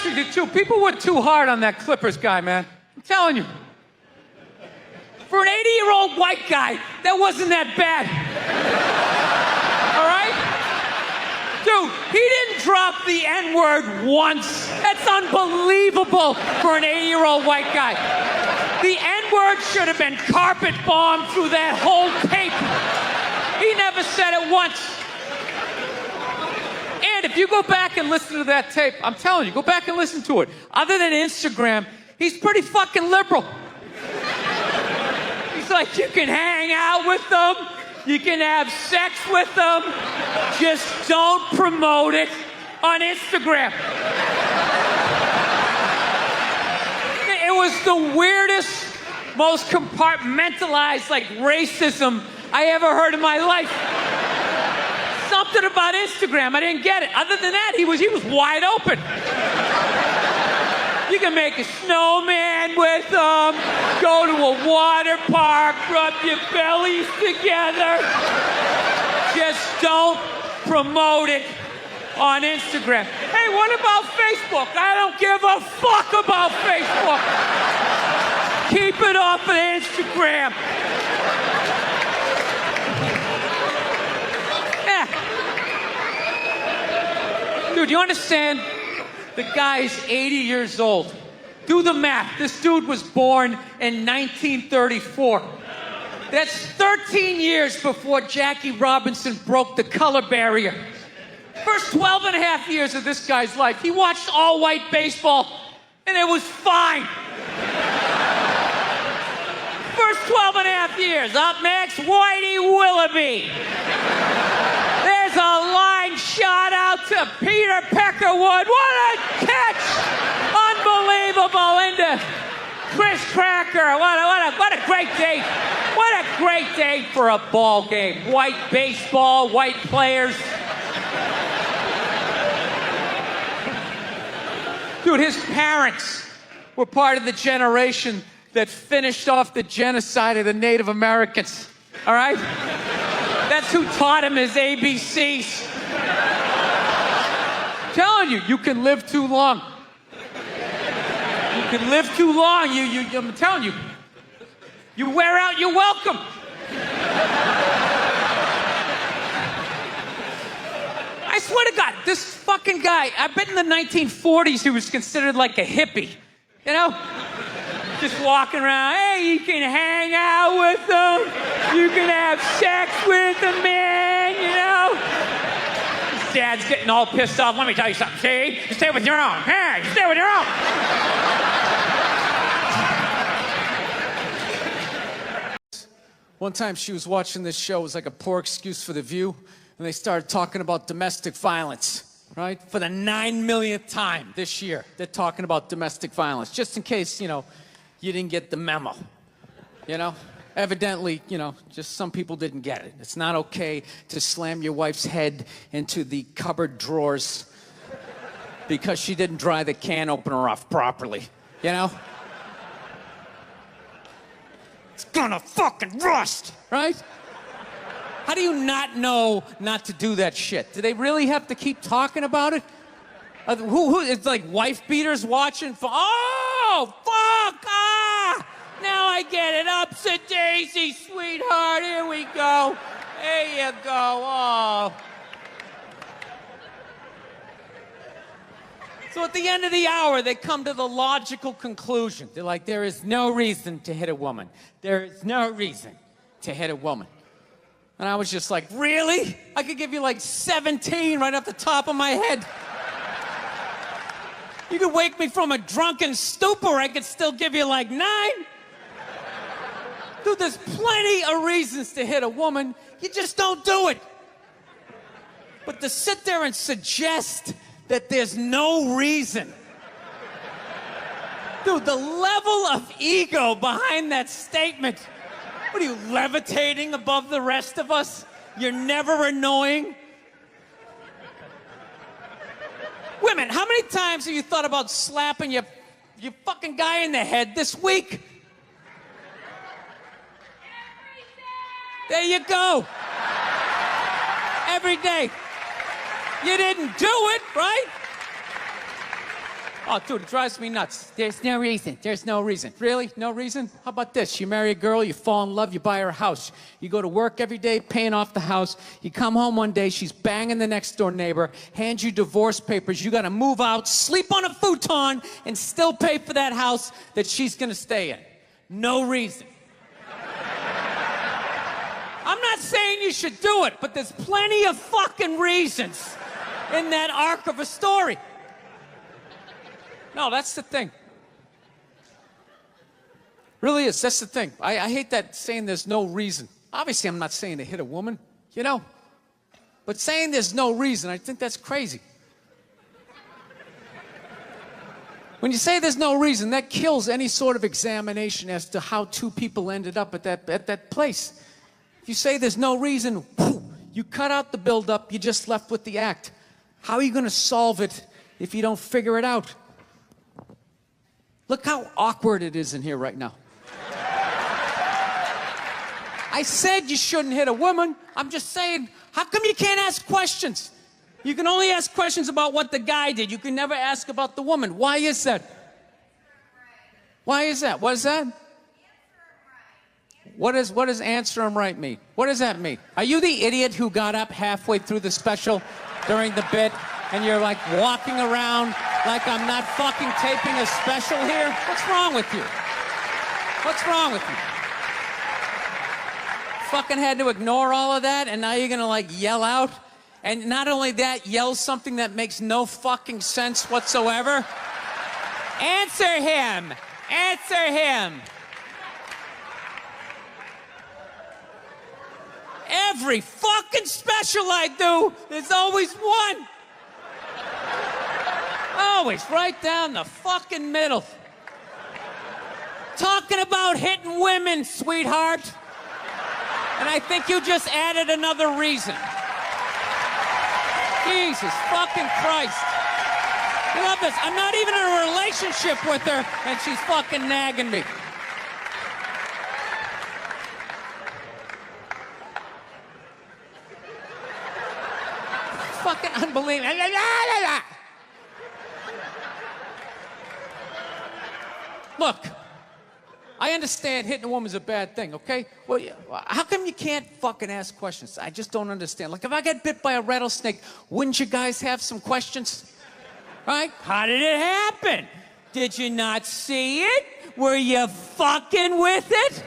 with you, too. People were too hard on that Clippers guy, man. I'm telling you. For an 80-year-old white guy, that wasn't that bad. All right? Dude, he didn't drop the N-word once. That's unbelievable for an 80-year-old white guy. The N-word should have been carpet bombed through that whole tape. He never said it once. And if you go back and listen to that tape, I'm telling you, go back and listen to it. Other than Instagram, he's pretty fucking liberal. He's like, you can hang out with them, you can have sex with them, just don't promote it on Instagram. It was the weirdest, most compartmentalized, like, racism I ever heard in my life. Something about Instagram, I didn't get it. Other than that, he was wide open. You can make a snowman with them, go to a water park, rub your bellies together. Just don't promote it on Instagram. Hey, what about Facebook? I don't give a fuck about Facebook. Keep it off of Instagram. Dude, you understand? The guy's 80 years old. Do the math. This dude was born in 1934. That's 13 years before Jackie Robinson broke the color barrier. First 12 and a half years of this guy's life, he watched all-white baseball, and it was fine. First 12 and a half years. Up next, Whitey Willoughby. There's a line shot out to Peter Peckerwood. What a catch! Unbelievable into Chris Cracker. What a great day. What a great day for a ball game. White baseball, white players. Dude, his parents were part of the generation that finished off the genocide of the Native Americans. All right? That's who taught him his ABCs. I'm telling you, you can live too long. You can live too long. I'm telling you, you wear out your welcome. I swear to God, this fucking guy, I bet in the 1940s he was considered like a hippie. You know? Just walking around, hey, you can hang out with them, you can have sex with them, man, you know? His dad's getting all pissed off. Let me tell you something, see? You stay with your own. Hey, you stay with your own. One time she was watching this show, it was like a poor excuse for The View, and they started talking about domestic violence. Right? For the 9 millionth time this year, they're talking about domestic violence. Just in case, you didn't get the memo. Evidently, just some people didn't get it. It's not okay to slam your wife's head into the cupboard drawers because she didn't dry the can opener off properly. It's gonna fucking rust, right? How do you not know not to do that shit? Do they really have to keep talking about it? Who it's like wife beaters watching? Oh, fuck! Ah! Now I get it. Upset daisy, sweetheart. Here we go. There you go. Oh. So at the end of the hour, they come to the logical conclusion. They're like, there is no reason to hit a woman. There is no reason to hit a woman. And I was just like, really? I could give you like 17 right off the top of my head. You could wake me from a drunken stupor, I could still give you like 9. Dude, there's plenty of reasons to hit a woman. You just don't do it. But to sit there and suggest that there's no reason. Dude, the level of ego behind that statement. What are you, levitating above the rest of us? You're never annoying? Women, how many times have you thought about slapping your fucking guy in the head this week? There you go. Every day. You didn't do it, right? Oh, dude, it drives me nuts. There's no reason. There's no reason. Really? No reason? How about this? You marry a girl, you fall in love, you buy her a house. You go to work every day, paying off the house. You come home one day, she's banging the next door neighbor, hands you divorce papers. You got to move out, sleep on a futon, and still pay for that house that she's going to stay in. No reason. I'm not saying you should do it, but there's plenty of fucking reasons in that arc of a story. No, that's the thing. Really is. That's the thing. I hate that saying there's no reason. Obviously, I'm not saying to hit a woman, you know? But saying there's no reason, I think that's crazy. When you say there's no reason, that kills any sort of examination as to how two people ended up at that place. If you say there's no reason, you cut out the build-up, you're just left with the act. How are you going to solve it if you don't figure it out? Look how awkward it is in here right now. I said you shouldn't hit a woman. I'm just saying, how come you can't ask questions? You can only ask questions about what the guy did. You can never ask about the woman. Why is that? Why is that? What is that? What does answer him right mean? What does that mean? Are you the idiot who got up halfway through the special during the bit and you're like walking around like I'm not fucking taping a special here? What's wrong with you? What's wrong with you? Fucking had to ignore all of that and now you're gonna like yell out? And not only that, yell something that makes no fucking sense whatsoever? Answer him! Answer him! Every fucking special I do, there's always one. Always right down the fucking middle. Talking about hitting women, sweetheart. And I think you just added another reason. Jesus fucking Christ. You love this. I'm not even in a relationship with her, and she's fucking nagging me. Fucking unbelievable. Look, I understand hitting a woman's a bad thing, okay? Well, how come you can't fucking ask questions? I just don't understand. Like, if I get bit by a rattlesnake, wouldn't you guys have some questions? Right? How did it happen? Did you not see it? Were you fucking with it?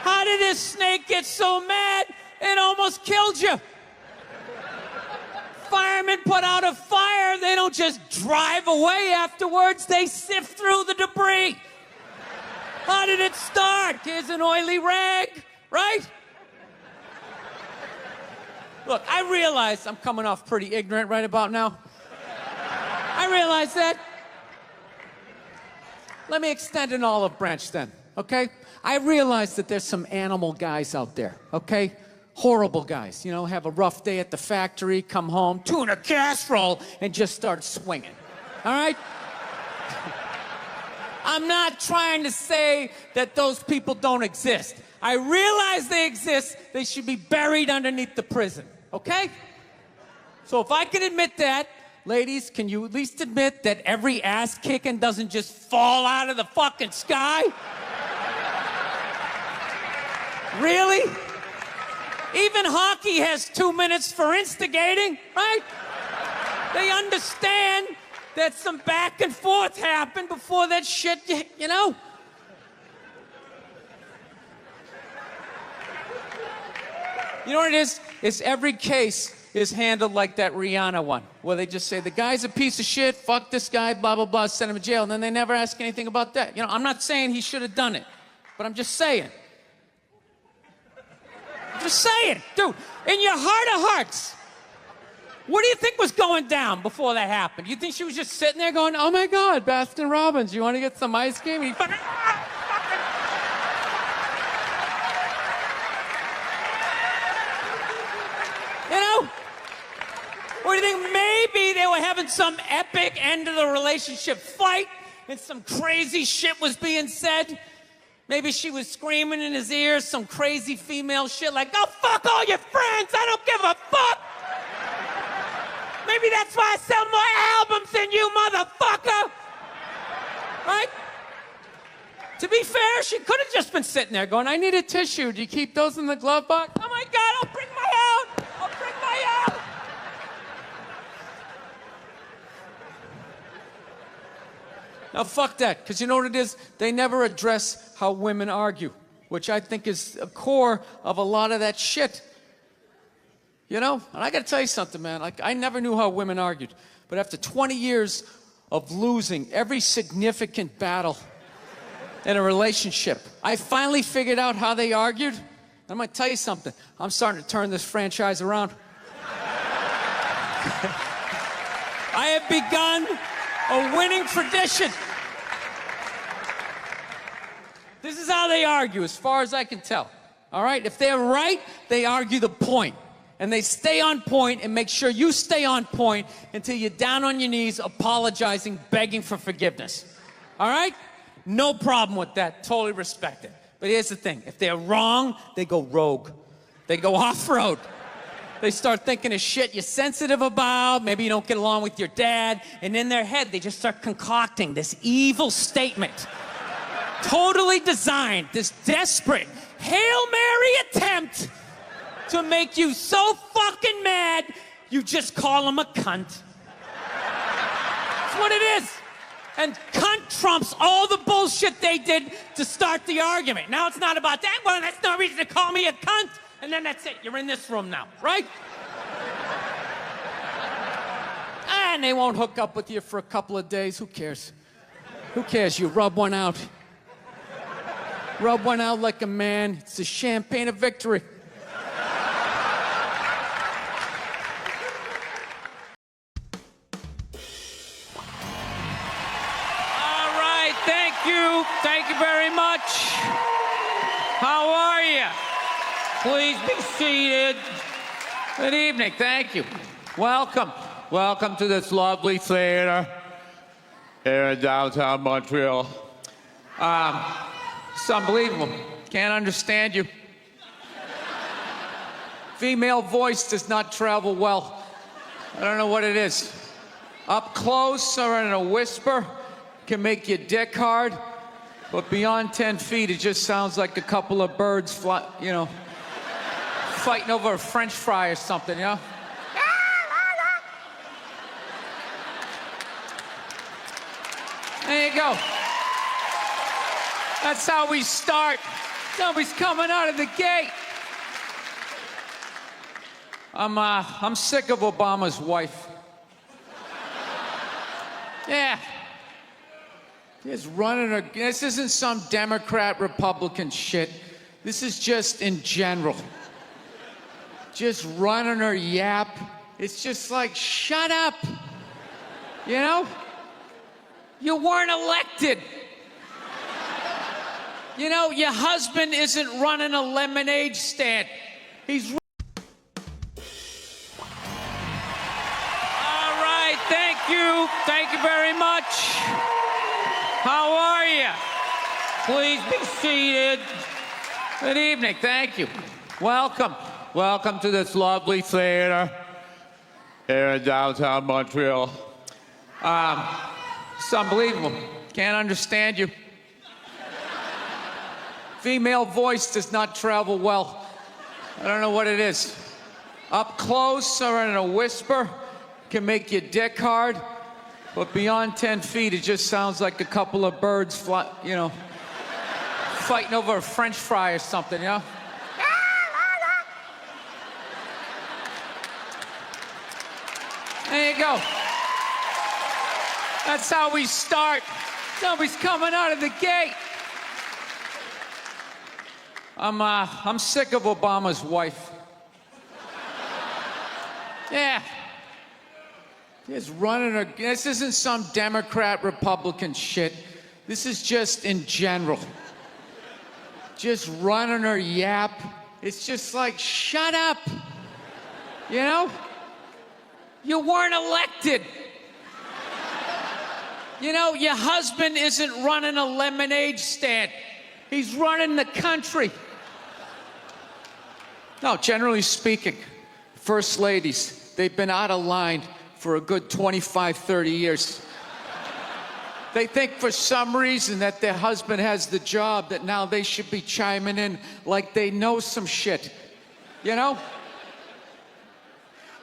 How did this snake get so mad it almost killed you? Firemen put out a fire, they don't just drive away afterwards, they sift through the debris. How did it start? Here's an oily rag, right? Look, I realize I'm coming off pretty ignorant right about now. I realize that. Let me extend an olive branch then, okay? I realize that there's some animal guys out there, okay? Horrible guys, you know, have a rough day at the factory, come home, tuna casserole, and just start swinging, all right? I'm not trying to say that those people don't exist. I realize they exist. They should be buried underneath the prison, okay? So if I can admit that, ladies, can you at least admit that every ass kicking doesn't just fall out of the fucking sky? Really? Even hockey has 2 minutes for instigating, right? They understand that some back and forth happened before that shit, you know? You know what it is? It's every case is handled like that Rihanna one, where they just say, the guy's a piece of shit, fuck this guy, blah, blah, blah, send him to jail, and then they never ask anything about that. You know, I'm not saying he should have done it, but I'm just saying. Just saying, dude, in your heart of hearts, what do you think was going down before that happened? You think she was just sitting there going, oh my God, Baskin Robbins, you want to get some ice cream? And he fucking, you know? Or do you think maybe they were having some epic end of the relationship fight and some crazy shit was being said? Maybe she was screaming in his ear some crazy female shit like, go fuck all your friends, I don't give a fuck. Maybe that's why I sell more albums than you, motherfucker. be fair, she could have just been sitting there going, I need a tissue. Do you keep those in the glove box? Oh my God, I'll bring my out. I'll bring my out. Now, fuck that, because you know what it is? They never address how women argue, which I think is a core of a lot of that shit. You know? And I got to tell you something, man. Like, I never knew how women argued. But after 20 years of losing every significant battle in a relationship, I finally figured out how they argued. I'm going to tell you something. I'm starting to turn this franchise around. I have begun a winning tradition. This is how they argue, as far as I can tell. All right? If they're right, they argue the point. And they stay on point and make sure you stay on point until you're down on your knees, apologizing, begging for forgiveness. All right? No problem with that. Totally respect it. But here's the thing. If they're wrong, they go rogue. They go off-road. They start thinking of shit you're sensitive about. Maybe you don't get along with your dad. And in their head, they just start concocting this evil statement. Totally designed, this desperate Hail Mary attempt to make you so fucking mad, you just call them a cunt. That's what it is. And cunt trumps all the bullshit they did to start the argument. Now it's not about that. Well, that's no reason to call me a cunt. And then that's it. You're in this room now, right? And they won't hook up with you for a couple of days. Who cares? Who cares? You rub one out. Rub one out like a man. It's the champagne of victory. Thank you very much. How are you? Please be seated. Good evening. Thank you. Welcome. Welcome to this lovely theater here in downtown Montreal. It's unbelievable. Can't understand you. Female voice does not travel well. I don't know what it is. Up close or in a whisper can make your dick hard. But beyond 10 feet, it just sounds like a couple of birds fighting over a French fry or something, you know? There you go. That's how we start. Somebody's coming out of the gate. I'm sick of Obama's wife. Yeah. Just running her. This isn't some Democrat, Republican shit. This is just in general. Just running her yap. It's just like, shut up. You know? You weren't elected. You know, your husband isn't running a lemonade stand. He's... All right, thank you. Thank you very much. How are you? Please be seated. Good evening. Thank you. Welcome. Welcome to this lovely theater here in downtown Montreal. It's unbelievable. Can't understand you. Female voice does not travel well. I don't know what it is. Up close or in a whisper can make your dick hard. But beyond 10 feet, it just sounds like a couple of birds fighting over a French fry or something, you know? There you go. That's how we start. Somebody's coming out of the gate. I'm sick of Obama's wife. Yeah. Just running her. This isn't some Democrat, Republican shit. This is just in general. Just running her yap. It's just like, shut up. You know? You weren't elected. You know, your husband isn't running a lemonade stand. He's running the country. No, generally speaking, first ladies, they've been out of line for a good 25, 30 years. They think for some reason that their husband has the job, that now they should be chiming in like they know some shit. You know?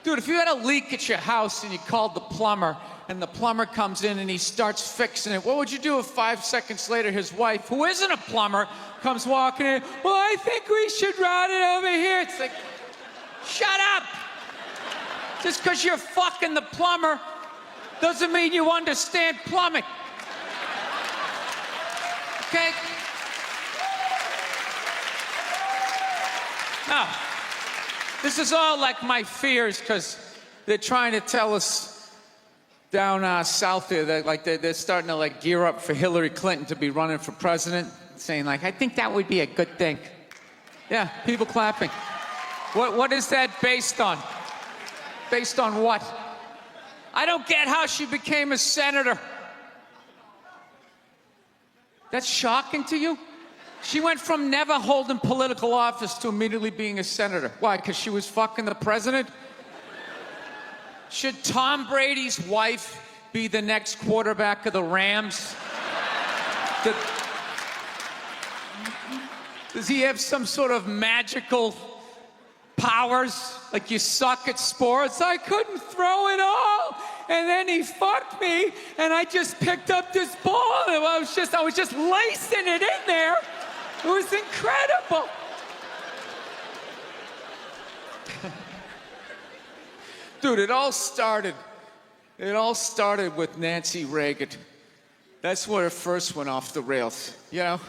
Dude, if you had a leak at your house and you called the plumber, and the plumber comes in and he starts fixing it, what would you do if 5 seconds later his wife, who isn't a plumber, comes walking in? Well, I think we should route it over here. It's like, shut up! Just because you're fucking the plumber doesn't mean you understand plumbing. Okay? Now, this is all like my fears, because they're trying to tell us down south there that like they're starting to like gear up for Hillary Clinton to be running for president, saying like, I think that would be a good thing. Yeah, people clapping. What is that based on? Based on what? I don't get how she became a senator. That's shocking to you? She went from never holding political office to immediately being a senator. Why? Because she was fucking the president? Should Tom Brady's wife be the next quarterback of the Rams? Does he have some sort of magical powers? Like, you suck at sports? I couldn't throw it all, and then he fucked me, and I just picked up this ball, and I was just lacing it in there. It was incredible. Dude, it all started with Nancy Reagan. That's where it first went off the rails, you know?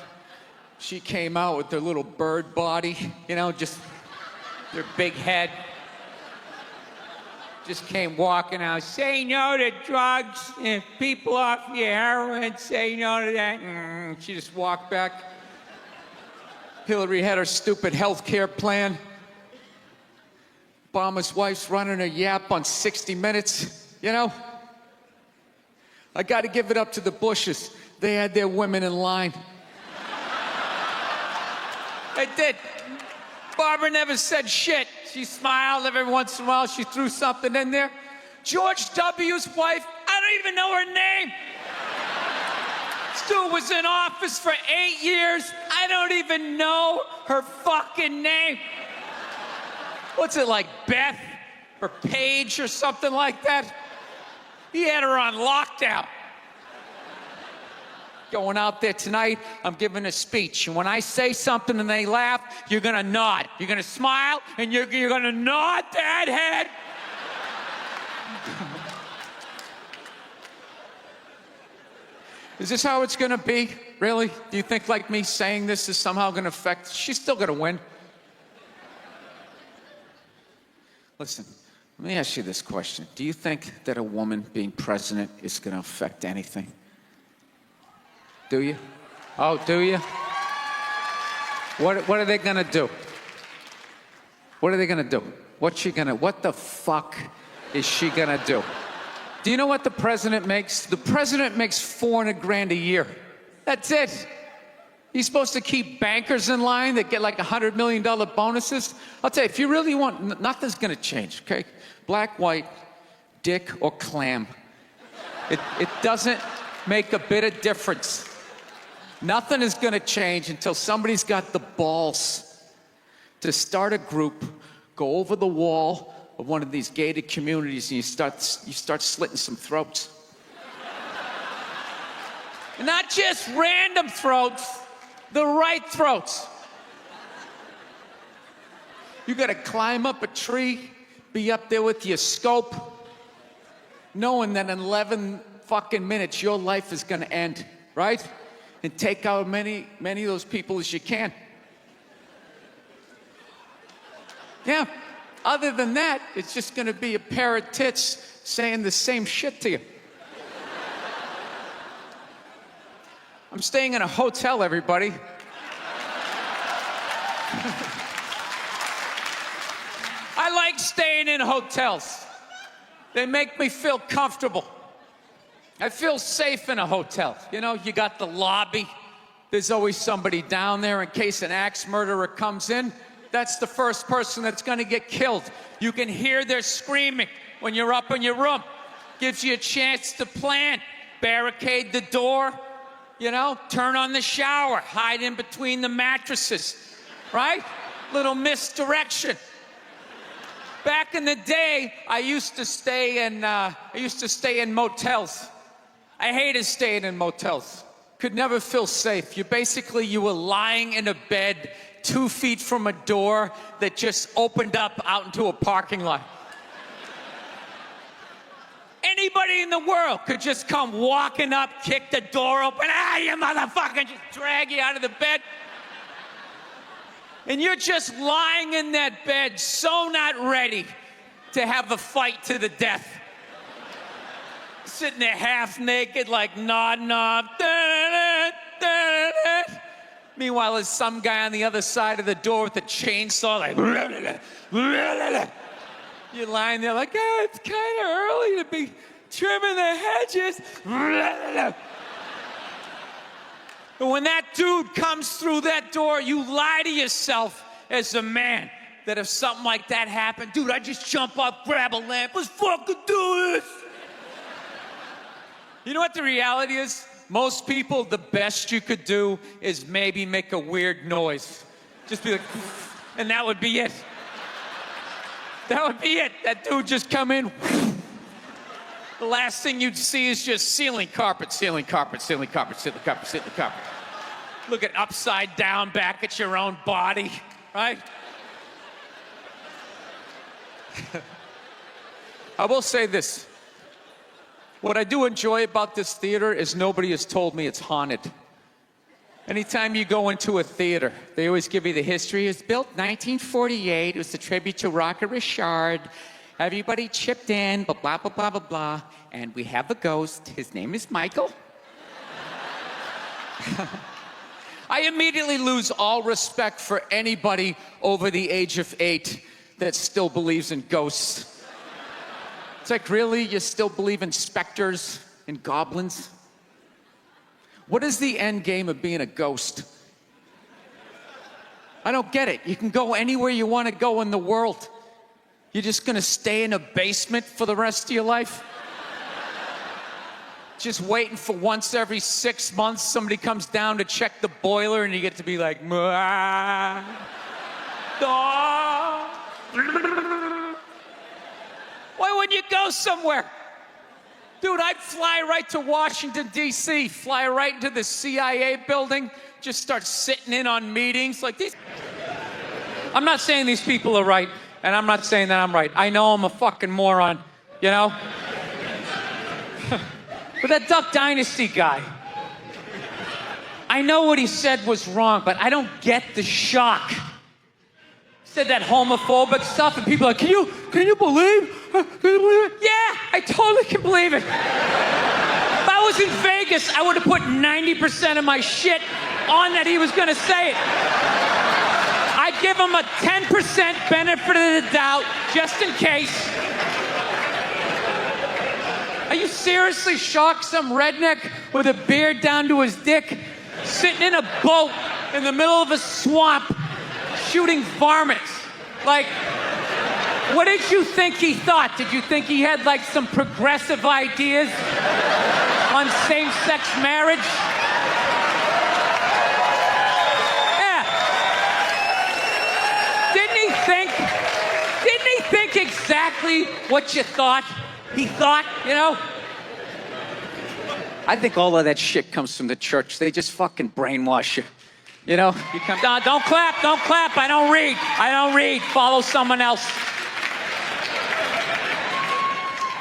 She came out with her little bird body, you know, just their big head. Just came walking out, say no to drugs, and people off your heroin, say no to that. She just walked back. Hillary had her stupid health care plan. Obama's wife's running her yap on 60 Minutes, you know? I got to give it up to the Bushes. They had their women in line. They did. Barbara never said shit. She smiled every once in a while. She threw something in there. George W.'s wife, I don't even know her name. This dude was in office for 8 years. I don't even know her fucking name. What's it, like Beth or Paige or something like that? He had her on lockdown. Going out there tonight, I'm giving a speech, and when I say something and they laugh, you're gonna nod. You're gonna smile, and you're gonna nod that head. Is this how it's gonna be? Really? Do you think like me saying this is somehow gonna affect? She's still gonna win. Listen, let me ask you this question. Do you think that a woman being president is gonna affect anything? Do you? Oh, do you? What are they gonna do? What are they gonna do? What the fuck is she gonna do? Do you know what the president makes? The president makes $400,000 a year. That's it. He's supposed to keep bankers in line that get like $100 million bonuses. I'll tell you, if you really want, nothing's gonna change, okay? Black, white, dick, or clam. It doesn't make a bit of difference. Nothing is gonna change until somebody's got the balls to start a group, go over the wall of one of these gated communities, and you start slitting some throats. And not just random throats, the right throats. You gotta climb up a tree, be up there with your scope, knowing that in 11 fucking minutes your life is gonna end, right? And take out many of those people as you can. Yeah. Other than that, it's just gonna be a pair of tits saying the same shit to you. I'm staying in a hotel, everybody. I like staying in hotels. They make me feel comfortable. I feel safe in a hotel. You know, you got the lobby. There's always somebody down there in case an axe murderer comes in. That's the first person that's gonna get killed. You can hear their screaming when you're up in your room. Gives you a chance to plan. barricade the door, you know, turn on the shower, hide in between the mattresses, right? Little misdirection. Back in the day, I used to stay in motels. I hated staying in motels. Could never feel safe. You were lying in a bed 2 feet from a door that just opened up out into a parking lot. Anybody in the world could just come walking up, kick the door open, you motherfucker, just drag you out of the bed. And you're just lying in that bed, so not ready to have a fight to the death. Sitting there half naked, like nodding off. Meanwhile, there's some guy on the other side of the door with a chainsaw, like. You're lying there like, it's kind of early to be trimming the hedges. And when that dude comes through that door, you lie to yourself as a man that if something like that happened, dude, I'd just jump up, grab a lamp, let's fucking do this. You know what the reality is? Most people, the best you could do is maybe make a weird noise. Just be like, and that would be it. That would be it. That dude just come in. The last thing you'd see is just ceiling carpet, ceiling carpet, ceiling carpet, ceiling carpet, ceiling carpet. Looking upside down back at your own body, right? I will say this. What I do enjoy about this theater is nobody has told me it's haunted. Anytime you go into a theater, they always give you the history. It was built 1948. It was a tribute to Rocket Richard. Everybody chipped in, blah, blah, blah, blah, blah, blah. And we have a ghost. His name is Michael. I immediately lose all respect for anybody over the age of 8 that still believes in ghosts. It's like, really? You still believe in specters and goblins? What is the end game of being a ghost? I don't get it. You can go anywhere you want to go in the world. You're just going to stay in a basement for the rest of your life? Just waiting for once every 6 months somebody comes down to check the boiler and you get to be like, why wouldn't you go somewhere? Dude, I'd fly right to Washington, D.C., fly right into the CIA building, just start sitting in on meetings like these. I'm not saying these people are right, and I'm not saying that I'm right. I know I'm a fucking moron, you know? But that Duck Dynasty guy, I know what he said was wrong, but I don't get the shock. He said that homophobic stuff, and people are like, can you believe? Can you believe it? Yeah, I totally can believe it. If I was in Vegas, I would have put 90% of my shit on that he was gonna say it. I'd give him a 10% benefit of the doubt, just in case. Are you seriously shocked some redneck with a beard down to his dick, sitting in a boat in the middle of a swamp, shooting varmints? Like, what did you think he thought? Did you think he had like some progressive ideas on same-sex marriage? Yeah. Didn't he think exactly what you thought? He thought, you know? I think all of that shit comes from the church. They just fucking brainwash you. You know? You come down, don't clap. I don't read. Follow someone else.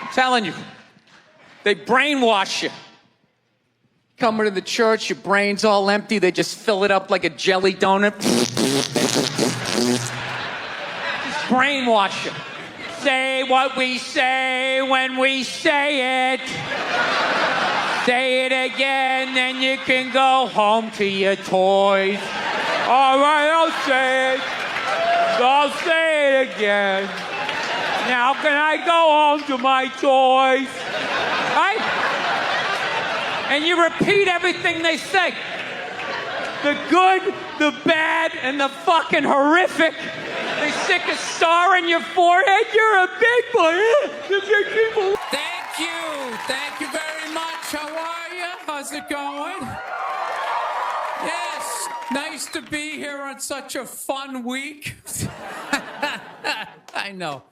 I'm telling you. They brainwash you. Coming to the church, your brain's all empty. They just fill it up like a jelly donut. Just brainwash you. Say what we say when we say it. Say it again, then you can go home to your toys. All right, I'll say it. I'll say it again. Now can I go home to my toys? Right? And you repeat everything they say. The good, the bad, and the fucking horrific. They stick a star in your forehead. You're a big boy. The big people. Thank you very much. How are you? How's it going? Yes, nice to be here on such a fun week. I know.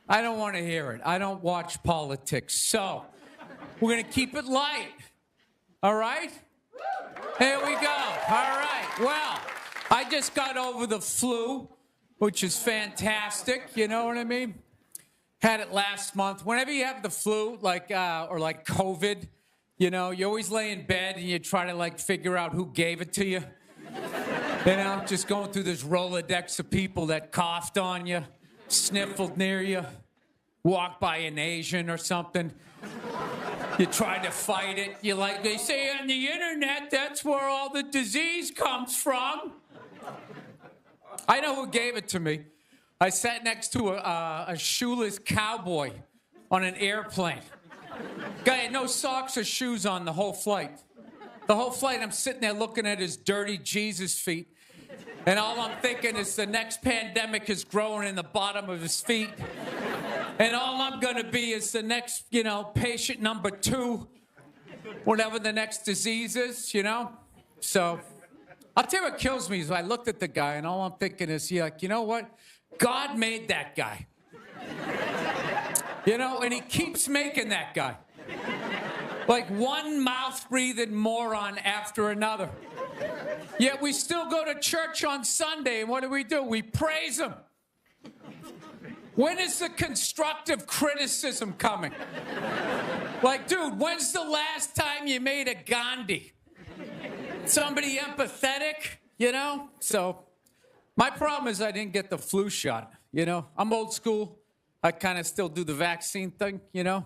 I don't want to hear it. I don't watch politics. So, we're going to keep it light. All right? Here we go. All right. Well, I just got over the flu, which is fantastic. You know what I mean? Had it last month. Whenever you have the flu, or like COVID, you know, you always lay in bed and you try to like figure out who gave it to you. You know, just going through this Rolodex of people that coughed on you, sniffled near you, walked by an Asian or something. You try to fight it. You like, they say on the internet, that's where all the disease comes from. I know who gave it to me. I sat next to a shoeless cowboy on an airplane. Guy had no socks or shoes on the whole flight. The whole flight, I'm sitting there looking at his dirty Jesus feet. And all I'm thinking is the next pandemic is growing in the bottom of his feet. And all I'm going to be is the next, you know, patient number 2, whatever the next disease is, you know? So, I'll tell you what kills me is I looked at the guy and all I'm thinking is, you know what? God made that guy. You know, and he keeps making that guy. Like one mouth-breathing moron after another. Yet we still go to church on Sunday, and what do? We praise him. When is the constructive criticism coming? Like, dude, when's the last time you made a Gandhi? Somebody empathetic, you know? So, my problem is I didn't get the flu shot, you know? I'm old school. I kind of still do the vaccine thing, you know?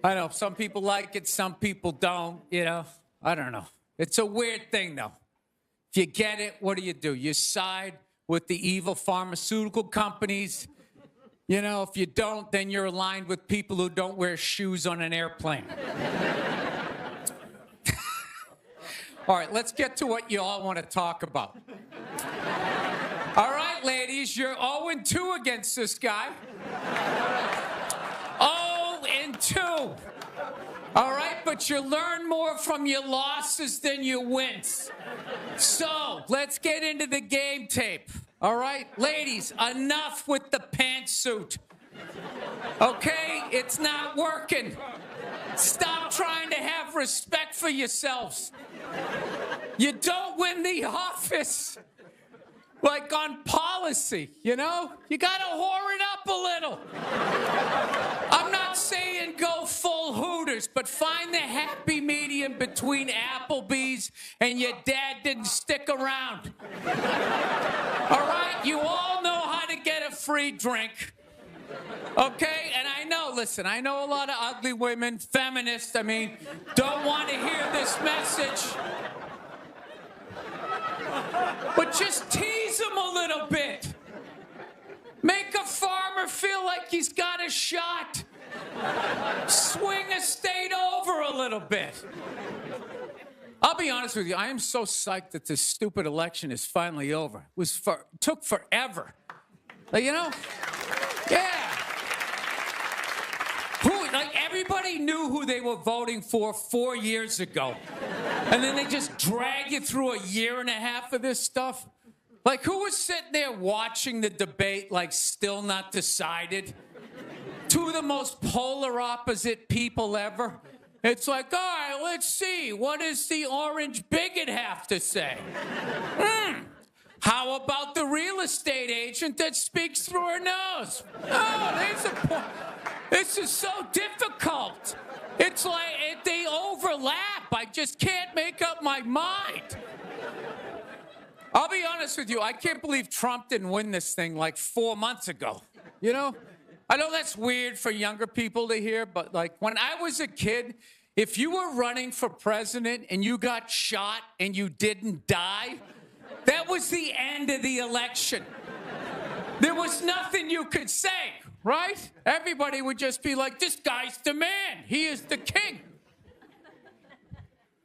I know, some people like it, some people don't, you know? I don't know. It's a weird thing, though. If you get it, what do? You side with the evil pharmaceutical companies. You know, if you don't, then you're aligned with people who don't wear shoes on an airplane. All right, let's get to what you all want to talk about. All right, ladies, you're 0-2 against this guy. 0-2. All right, but you learn more from your losses than your wins. So, let's get into the game tape. All right, ladies, enough with the pantsuit. Okay, it's not working. Stop trying to have respect for yourselves. You don't win the office. Like on policy, you know? You gotta whore it up a little. I'm not saying go full Hooters, but find the happy medium between Applebee's and your dad didn't stick around. All right? You all know how to get a free drink. Okay? And I know, listen, I know a lot of ugly women, feminists, don't want to hear this message. But just tease him a little bit. Make a farmer feel like he's got a shot. Swing a state over a little bit. I'll be honest with you, I am so psyched that this stupid election is finally over. Took forever. You know? Yeah. Everybody knew who they were voting for 4 years ago. And then they just drag you through a year and a half of this stuff. Like, who was sitting there watching the debate, still not decided? Two of the most polar opposite people ever. It's like, all right, let's see. What does the orange bigot have to say? How about the real estate agent that speaks through her nose? Oh, there's a point. This is so difficult. It's like they overlap. I just can't make up my mind. I'll be honest with you. I can't believe Trump didn't win this thing 4 months ago. You know? I know that's weird for younger people to hear, but when I was a kid, if you were running for president and you got shot and you didn't die, that was the end of the election. There was nothing you could say. Right? Everybody would just be like, this guy's the man. He is the king.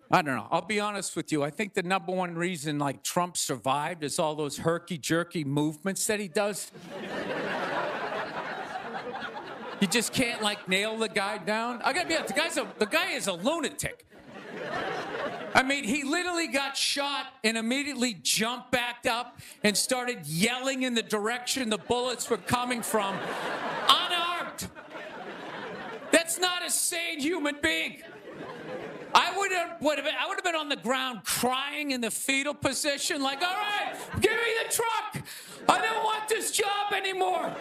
I don't know. I'll be honest with you. I think the number one reason Trump survived is all those herky-jerky movements that he does. You just can't nail the guy down. I gotta be honest, the guy is a lunatic. I mean, he literally got shot and immediately jumped back up and started yelling in the direction the bullets were coming from, unarmed. That's not a sane human being. I would have been on the ground crying in the fetal position, like, all right, give me the truck. I don't want this job anymore.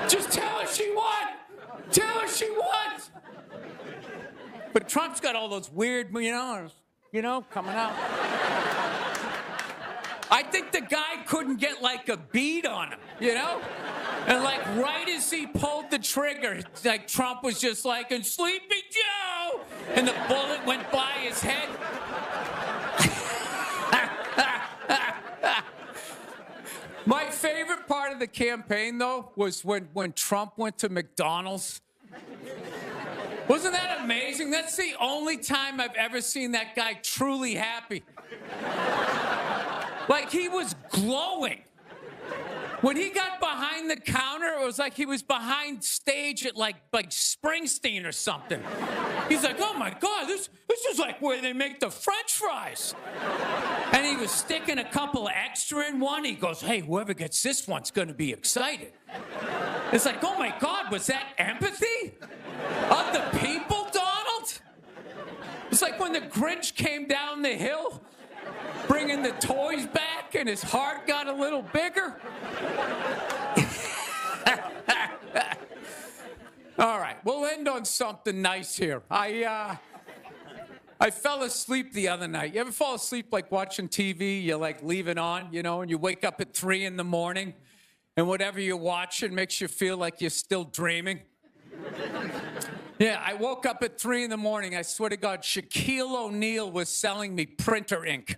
Just tell her she won. Tell her she won. But Trump's got all those weird, coming out. I think the guy couldn't get like a bead on him, And like right as he pulled the trigger, like Trump was just like, and Sleepy Joe, and the bullet went by his head. My favorite part of the campaign, though, was when Trump went to McDonald's. Wasn't that amazing? That's the only time I've ever seen that guy truly happy. Like, he was glowing. When he got behind the counter, it was like he was behind stage at like Springsteen or something. He's like, oh my God, this is like where they make the French fries. And he was sticking a couple of extra in one. He goes, hey, whoever gets this one's gonna be excited. It's like, oh my God, was that empathy of the people, Donald? It's like when the Grinch came down the hill, bringing the toys back, and his heart got a little bigger. All right, we'll end on something nice here. I fell asleep the other night. You ever fall asleep like watching TV? You like leave it on, and you wake up at 3 in the morning, and whatever you're watching makes you feel like you're still dreaming. Yeah, I woke up at 3 in the morning. I swear to God, Shaquille O'Neal was selling me printer ink.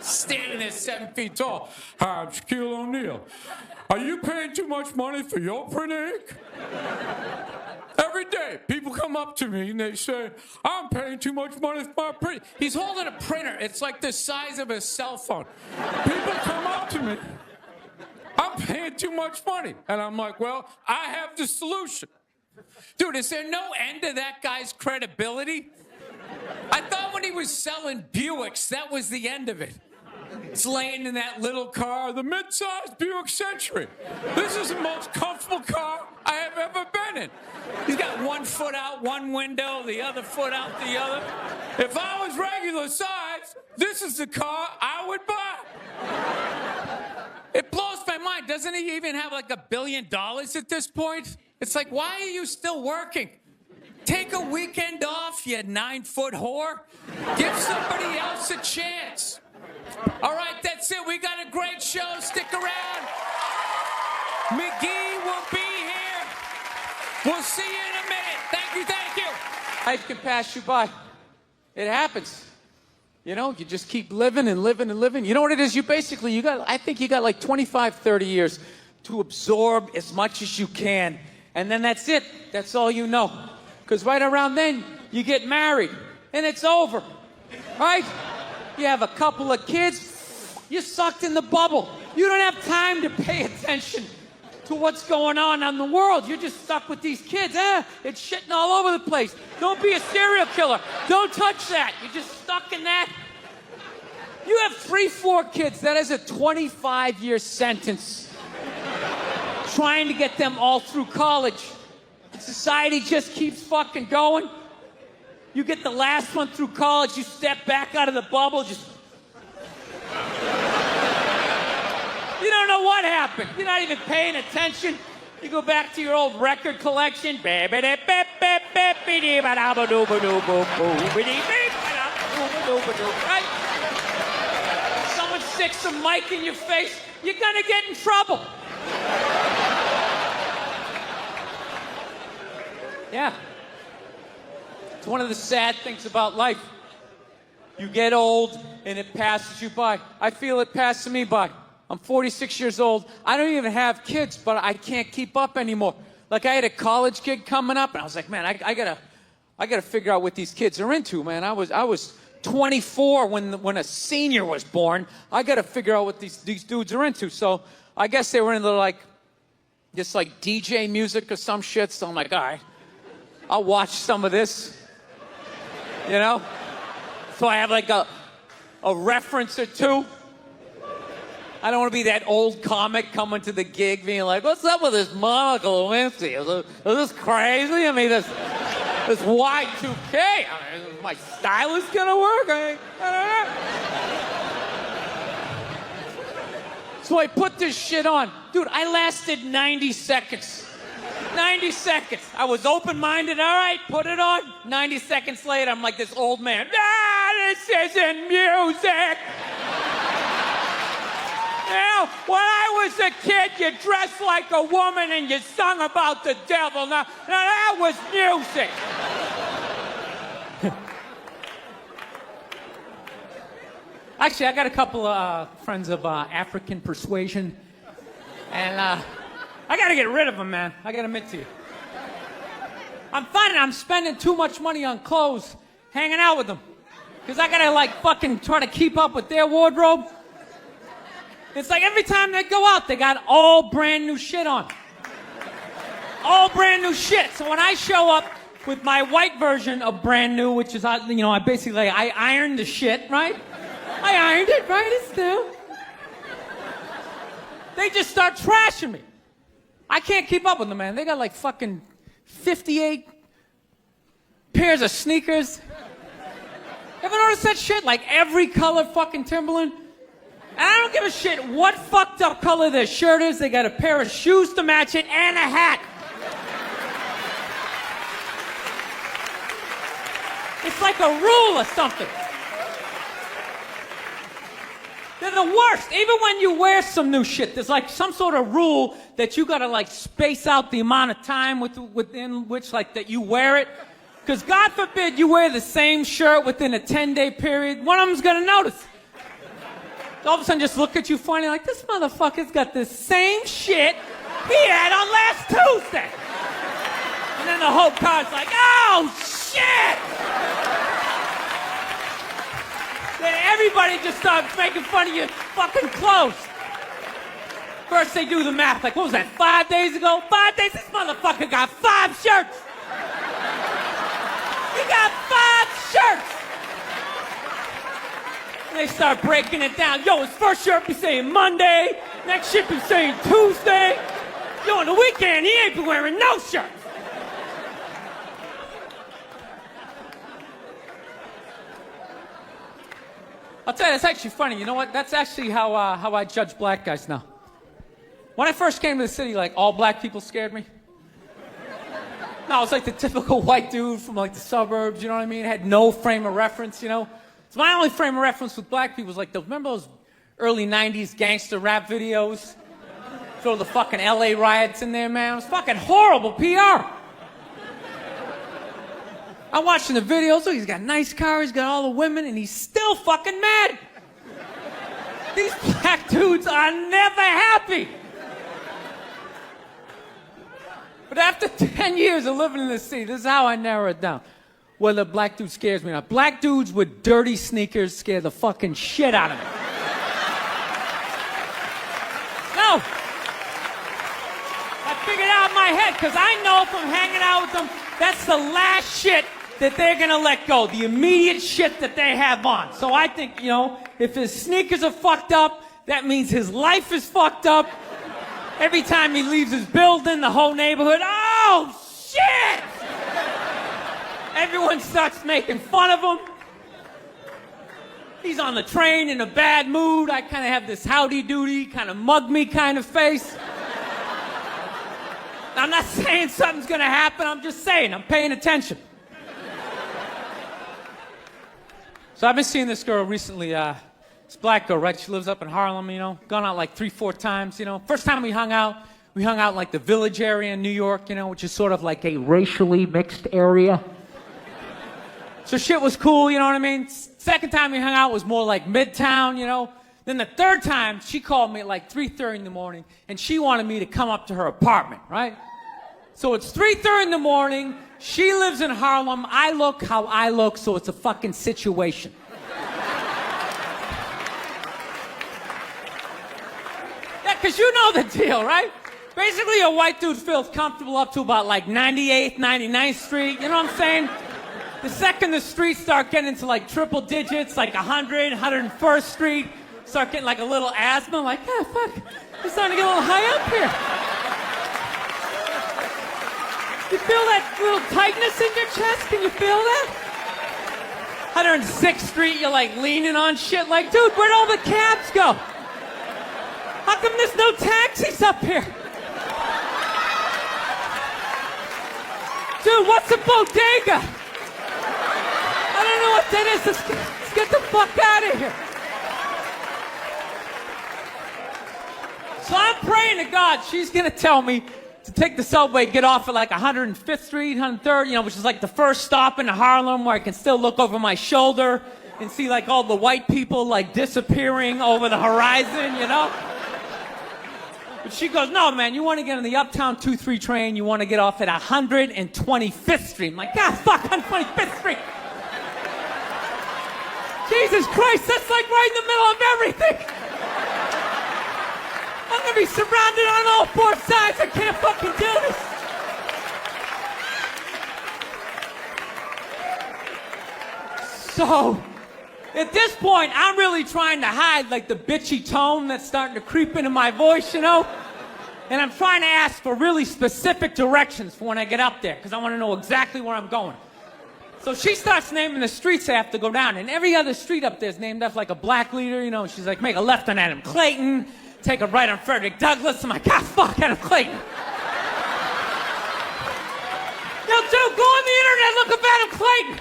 Standing there 7 feet tall. Hi, I'm Shaquille O'Neal. Are you paying too much money for your printer ink? Every day, people come up to me and they say, I'm paying too much money for my printer. He's holding a printer. It's like the size of a cell phone. People come up to me. I'm paying too much money. And I'm like, well, I have the solution. Dude, is there no end to that guy's credibility? I thought when he was selling Buicks, that was the end of it. It's laying in that little car, the mid-sized Buick Century. This is the most comfortable car I have ever been in. He's got one foot out one window, the other foot out the other. If I was regular size, this is the car I would buy. It blows my mind. Doesn't he even have like $1 billion at this point? It's like, why are you still working? Take a weekend off, you 9-foot whore. Give somebody else a chance. All right, that's it. We got a great show. Stick around. McGee will be here. We'll see you in a minute. Thank you, thank you. Life can pass you by. It happens. You just keep living and living and living. You know what it is? I think you got like 25, 30 years to absorb as much as you can. And then that's it. That's all you know. Because right around then, you get married. And it's over. Right? You have a couple of kids. You're sucked in the bubble. You don't have time to pay attention to what's going on in the world. You're just stuck with these kids. It's shitting all over the place. Don't be a serial killer. Don't touch that. You're just stuck in that. You have 3, 4 kids. That is a 25-year sentence. Trying to get them all through college. Society just keeps fucking going. You get the last one through college, you step back out of the bubble, just... You don't know what happened. You're not even paying attention. You go back to your old record collection. Right? Someone sticks a mic in your face, you're gonna get in trouble. Yeah. It's one of the sad things about life. You get old and it passes you by. I feel it passing me by. I'm 46 years old. I don't even have kids, but I can't keep up anymore. Like, I had a college kid coming up, and I was like, man, I gotta figure out what these kids are into, man. I was 24 when a senior was born. I gotta figure out what these dudes are into. So I guess they were into just like DJ music or some shit. So I'm like, all right, I'll watch some of this. You know? So I have like a reference or two. I don't want to be that old comic coming to the gig being like, what's up with this Monica Lewinsky? Is this crazy? I mean, this Y2K. I mean, is my stylist gonna work? I don't know. So I put this shit on. Dude, I lasted 90 seconds. 90 seconds. I was open-minded. All right, put it on. 90 seconds later, I'm like this old man. This isn't music. Now, when I was a kid, you dressed like a woman and you sung about the devil. Now that was music. Actually, I got a couple of friends of African persuasion, and I got to get rid of them, man. I got to admit to you. I'm finding I'm spending too much money on clothes hanging out with them, because I got to, like, fucking try to keep up with their wardrobe. It's like every time they go out, they got all brand new shit on. All brand new shit. So when I show up with my white version of brand new, which is, I basically, I ironed the shit, right? I ironed it, right? It's new. They just start trashing me. I can't keep up with them, man. They got like fucking 58 pairs of sneakers. Ever notice that shit? Like every color fucking Timberland? And I don't give a shit what fucked up color their shirt is. They got a pair of shoes to match it and a hat. It's like a rule or something. They're the worst. Even when you wear some new shit, there's like some sort of rule that you gotta like space out the amount of time within which like that you wear it. Because God forbid you wear the same shirt within a 10-day period, one of them's gonna notice. All of a sudden just look at you funny like, this motherfucker's got the same shit he had on last Tuesday. And then the whole car's like, oh shit! Then everybody just starts making fun of your fucking clothes. First they do the math, like, what was that, 5 days ago? 5 days? This motherfucker got 5 shirts! He got 5 shirts! And they start breaking it down. Yo, his first shirt be saying Monday, next shirt be saying Tuesday. Yo, on the weekend, he ain't been wearing no shirts. I'll tell you, it's actually funny. You know what? That's actually how I judge black guys now. When I first came to the city, like, all black people scared me. No, I was like the typical white dude from, like, the suburbs, you know what I mean? Had no frame of reference, you know? So my only frame of reference with black people was, like, remember those early 90s gangster rap videos? Throw the fucking LA riots in there, man. It was fucking horrible PR. I'm watching the videos, so he's got a nice car, he's got all the women, and he's still fucking mad. These black dudes are never happy. But after 10 years of living in this city, this is how I narrow it down. Whether a black dude scares me or not. Black dudes with dirty sneakers scare the fucking shit out of me. No. I figured out in my head, because I know from hanging out with them, that's the last shit that they're gonna let go, the immediate shit that they have on. So I think, you know, if his sneakers are fucked up, that means his life is fucked up. Every time he leaves his building, the whole neighborhood, oh shit! Everyone starts making fun of him. He's on the train in a bad mood. I kind of have this howdy-doody, kind of mug-me kind of face. I'm not saying something's gonna happen, I'm just saying, I'm paying attention. So I've been seeing this girl recently, this black girl, right? She lives up in Harlem, you know, gone out like 3-4 times, you know. First time we hung out in like the Village area in New York, you know, which is sort of like a racially mixed area. So shit was cool, you know what I mean? Second time we hung out was more like Midtown, you know. Then the third time, she called me at like 3:30 in the morning, and she wanted me to come up to her apartment, right? So it's 3:30 in the morning, she lives in Harlem, I look how I look, so it's a fucking situation. Yeah, because you know the deal, right? Basically, a white dude feels comfortable up to about like 98th, 99th Street, you know what I'm saying? The second the streets start getting into like triple digits, like 100, 101st Street, start getting like a little asthma, like, yeah, fuck, it's starting to get a little high up here. You feel that little tightness in your chest? Can you feel that? 106th Street, you're like leaning on shit like, dude, where'd all the cabs go? How come there's no taxis up here? Dude, what's a bodega? I don't know what that is. Let's get the fuck out of here. So I'm praying to God she's gonna tell me to take the subway, get off at like 105th Street, 103rd, which is like the first stop in Harlem where I can still look over my shoulder and see like all the white people like disappearing over the horizon, But she goes, no, man, you want to get on the Uptown 2-3 train, you want to get off at 125th Street. I'm like, God, fuck, 125th Street. Jesus Christ, that's like right in the middle of everything. I'm going to be surrounded on all four sides. I can't fucking do this. So, at this point, I'm really trying to hide like the bitchy tone that's starting to creep into my voice, And I'm trying to ask for really specific directions for when I get up there, because I want to know exactly where I'm going. So she starts naming the streets I have to go down, and every other street up there is named after like a black leader, She's like, make a left on Adam Clayton, take a right on Frederick Douglass. I'm like, God, fuck Adam Clayton. Yo, dude, go on the internet, look up Adam Clayton.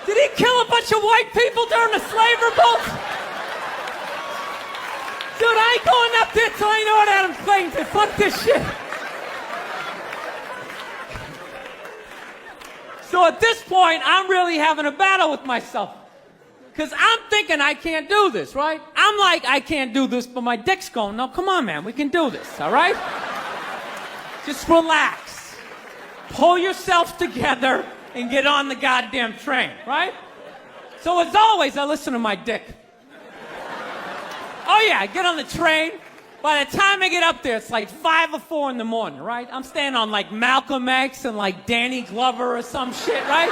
Did he kill a bunch of white people during the slave revolt? Dude, I ain't going up there till I know what Adam Clayton did. Fuck this shit. So at this point, I'm really having a battle with myself. Because I'm thinking I can't do this, right? I'm like, I can't do this, but my dick's going, no, come on, man, we can do this, all right? Just relax. Pull yourself together and get on the goddamn train, right? So as always, I listen to my dick. Oh yeah, I get on the train. By the time I get up there, it's like 5 or 4 in the morning, right? I'm staying on like Malcolm X and like Danny Glover or some shit, right?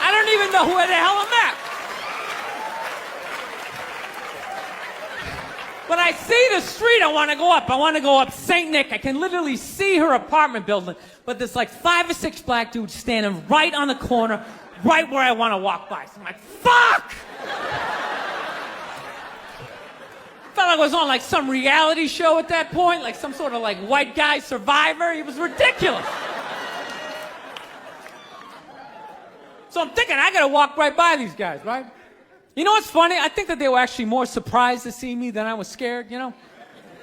I don't even know where the hell I'm at. But I see the street I want to go up. I want to go up St. Nick. I can literally see her apartment building, but there's like 5 or 6 black dudes standing right on the corner, right where I want to walk by. So I'm like, fuck! Felt like I was on like some reality show at that point, like some sort of like white guy survivor. It was ridiculous. So I'm thinking I gotta walk right by these guys, right? You know what's funny? I think that they were actually more surprised to see me than I was scared, And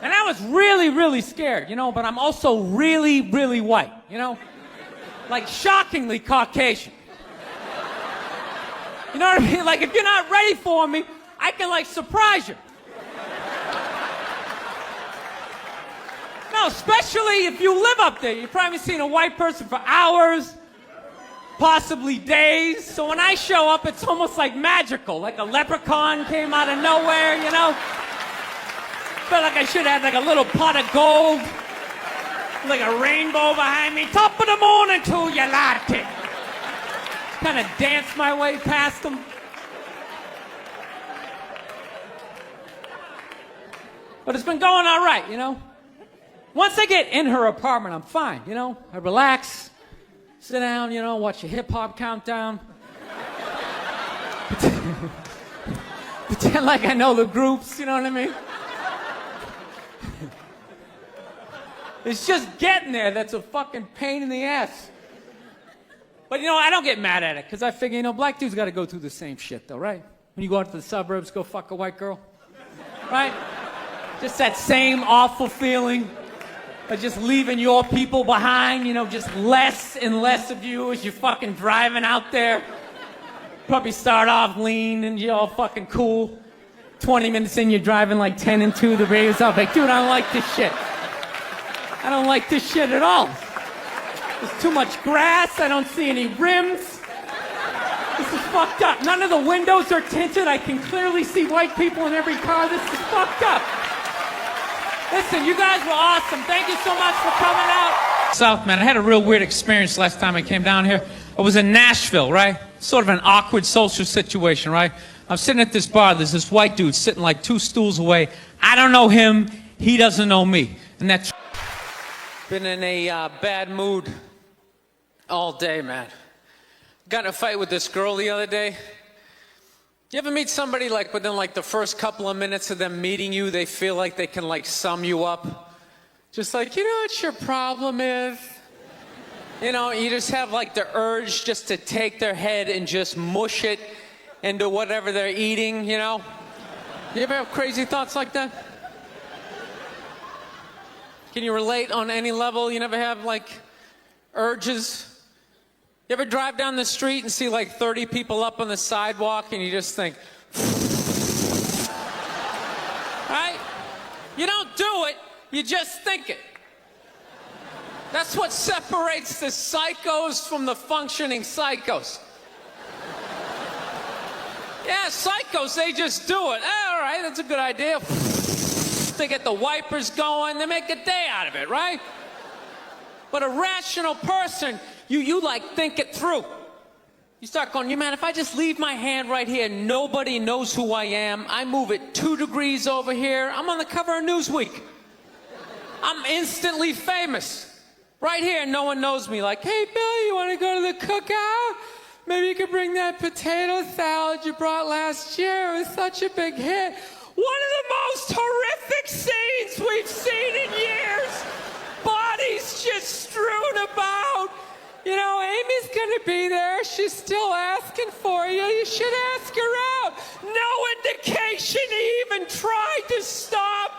I was really, really scared, but I'm also really, really white, Like shockingly Caucasian. You know what I mean? Like if you're not ready for me, I can like surprise you. No, especially if you live up there. You've probably seen a white person for hours, possibly days. So when I show up, it's almost like magical, like a leprechaun came out of nowhere, Felt like I should have like a little pot of gold, like a rainbow behind me. Top of the morning to you, latte. Kind of dance my way past them. But it's been going all right, Once I get in her apartment, I'm fine, I relax, sit down, watch a hip-hop countdown. Pretend like I know the groups, you know what I mean? It's just getting there that's a fucking pain in the ass. But, I don't get mad at it, because I figure, black dudes got to go through the same shit, though, right? When you go out to the suburbs, go fuck a white girl, right? Just that same awful feeling of just leaving your people behind, just less and less of you as you're fucking driving out there. Probably start off lean and you're all fucking cool. 20 minutes in, you're driving like 10 and 2, the radio's off. Like, dude, I don't like this shit. I don't like this shit at all. There's too much grass, I don't see any rims. This is fucked up. None of the windows are tinted. I can clearly see white people in every car. This is fucked up. Listen, you guys were awesome. Thank you so much for coming out. South, man. I had a real weird experience last time I came down here. I was in Nashville, right? Sort of an awkward social situation, right? I'm sitting at this bar. There's this white dude sitting like 2 stools away. I don't know him. He doesn't know me. And that's been in a bad mood all day, man. Got in a fight with this girl the other day. You ever meet somebody like within like the first couple of minutes of them meeting you, they feel like they can like sum you up? Just like, you know what your problem is? You know, you just have like the urge just to take their head and just mush it into whatever they're eating, you know? You ever have crazy thoughts like that? Can you relate on any level? You never have like urges? You ever drive down the street and see like 30 people up on the sidewalk and you just think, right? You don't do it, you just think it. That's what separates the psychos from the functioning psychos. Yeah, psychos, they just do it. All right, that's a good idea. They get the wipers going, they make a day out of it, right? But a rational person, you like think it through. You start going, man, if I just leave my hand right here, nobody knows who I am. I move it 2 degrees over here. I'm on the cover of Newsweek. I'm instantly famous. Right here, no one knows me. Like, hey, Bill, you want to go to the cookout? Maybe you could bring that potato salad you brought last year. It was such a big hit. One of the most horrific scenes we've seen in years. Bodies just strewn about. You know, Amy's gonna be there. She's still asking for you. You should ask her out. No indication he even tried to stop.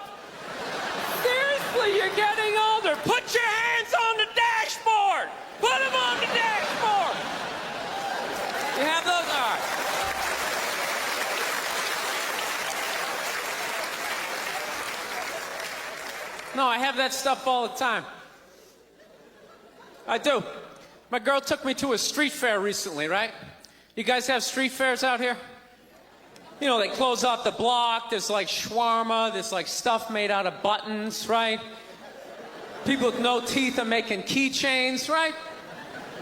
Seriously, you're getting older. Put your hands on the dashboard. Put them on the dashboard. You have those? All right. No, I have that stuff all the time. I do. My girl took me to a street fair recently, right? You guys have street fairs out here? You know, they close off the block. There's like shawarma. There's like stuff made out of buttons, right? People with no teeth are making keychains, right?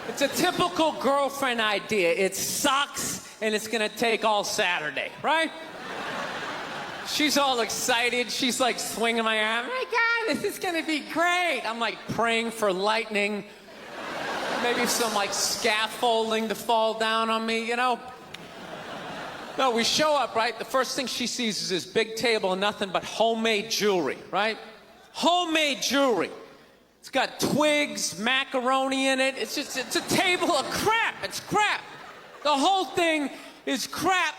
It's a typical girlfriend idea. It sucks, and it's gonna take all Saturday, right? She's all excited. She's like swinging my arm. Oh my God, this is gonna be great. I'm like praying for lightning. Maybe some like scaffolding to fall down on me, you know? No, we show up, right? The first thing she sees is this big table and nothing but homemade jewelry, right? Homemade jewelry. It's got twigs, macaroni in it. It's a table of crap. It's crap. The whole thing is crap.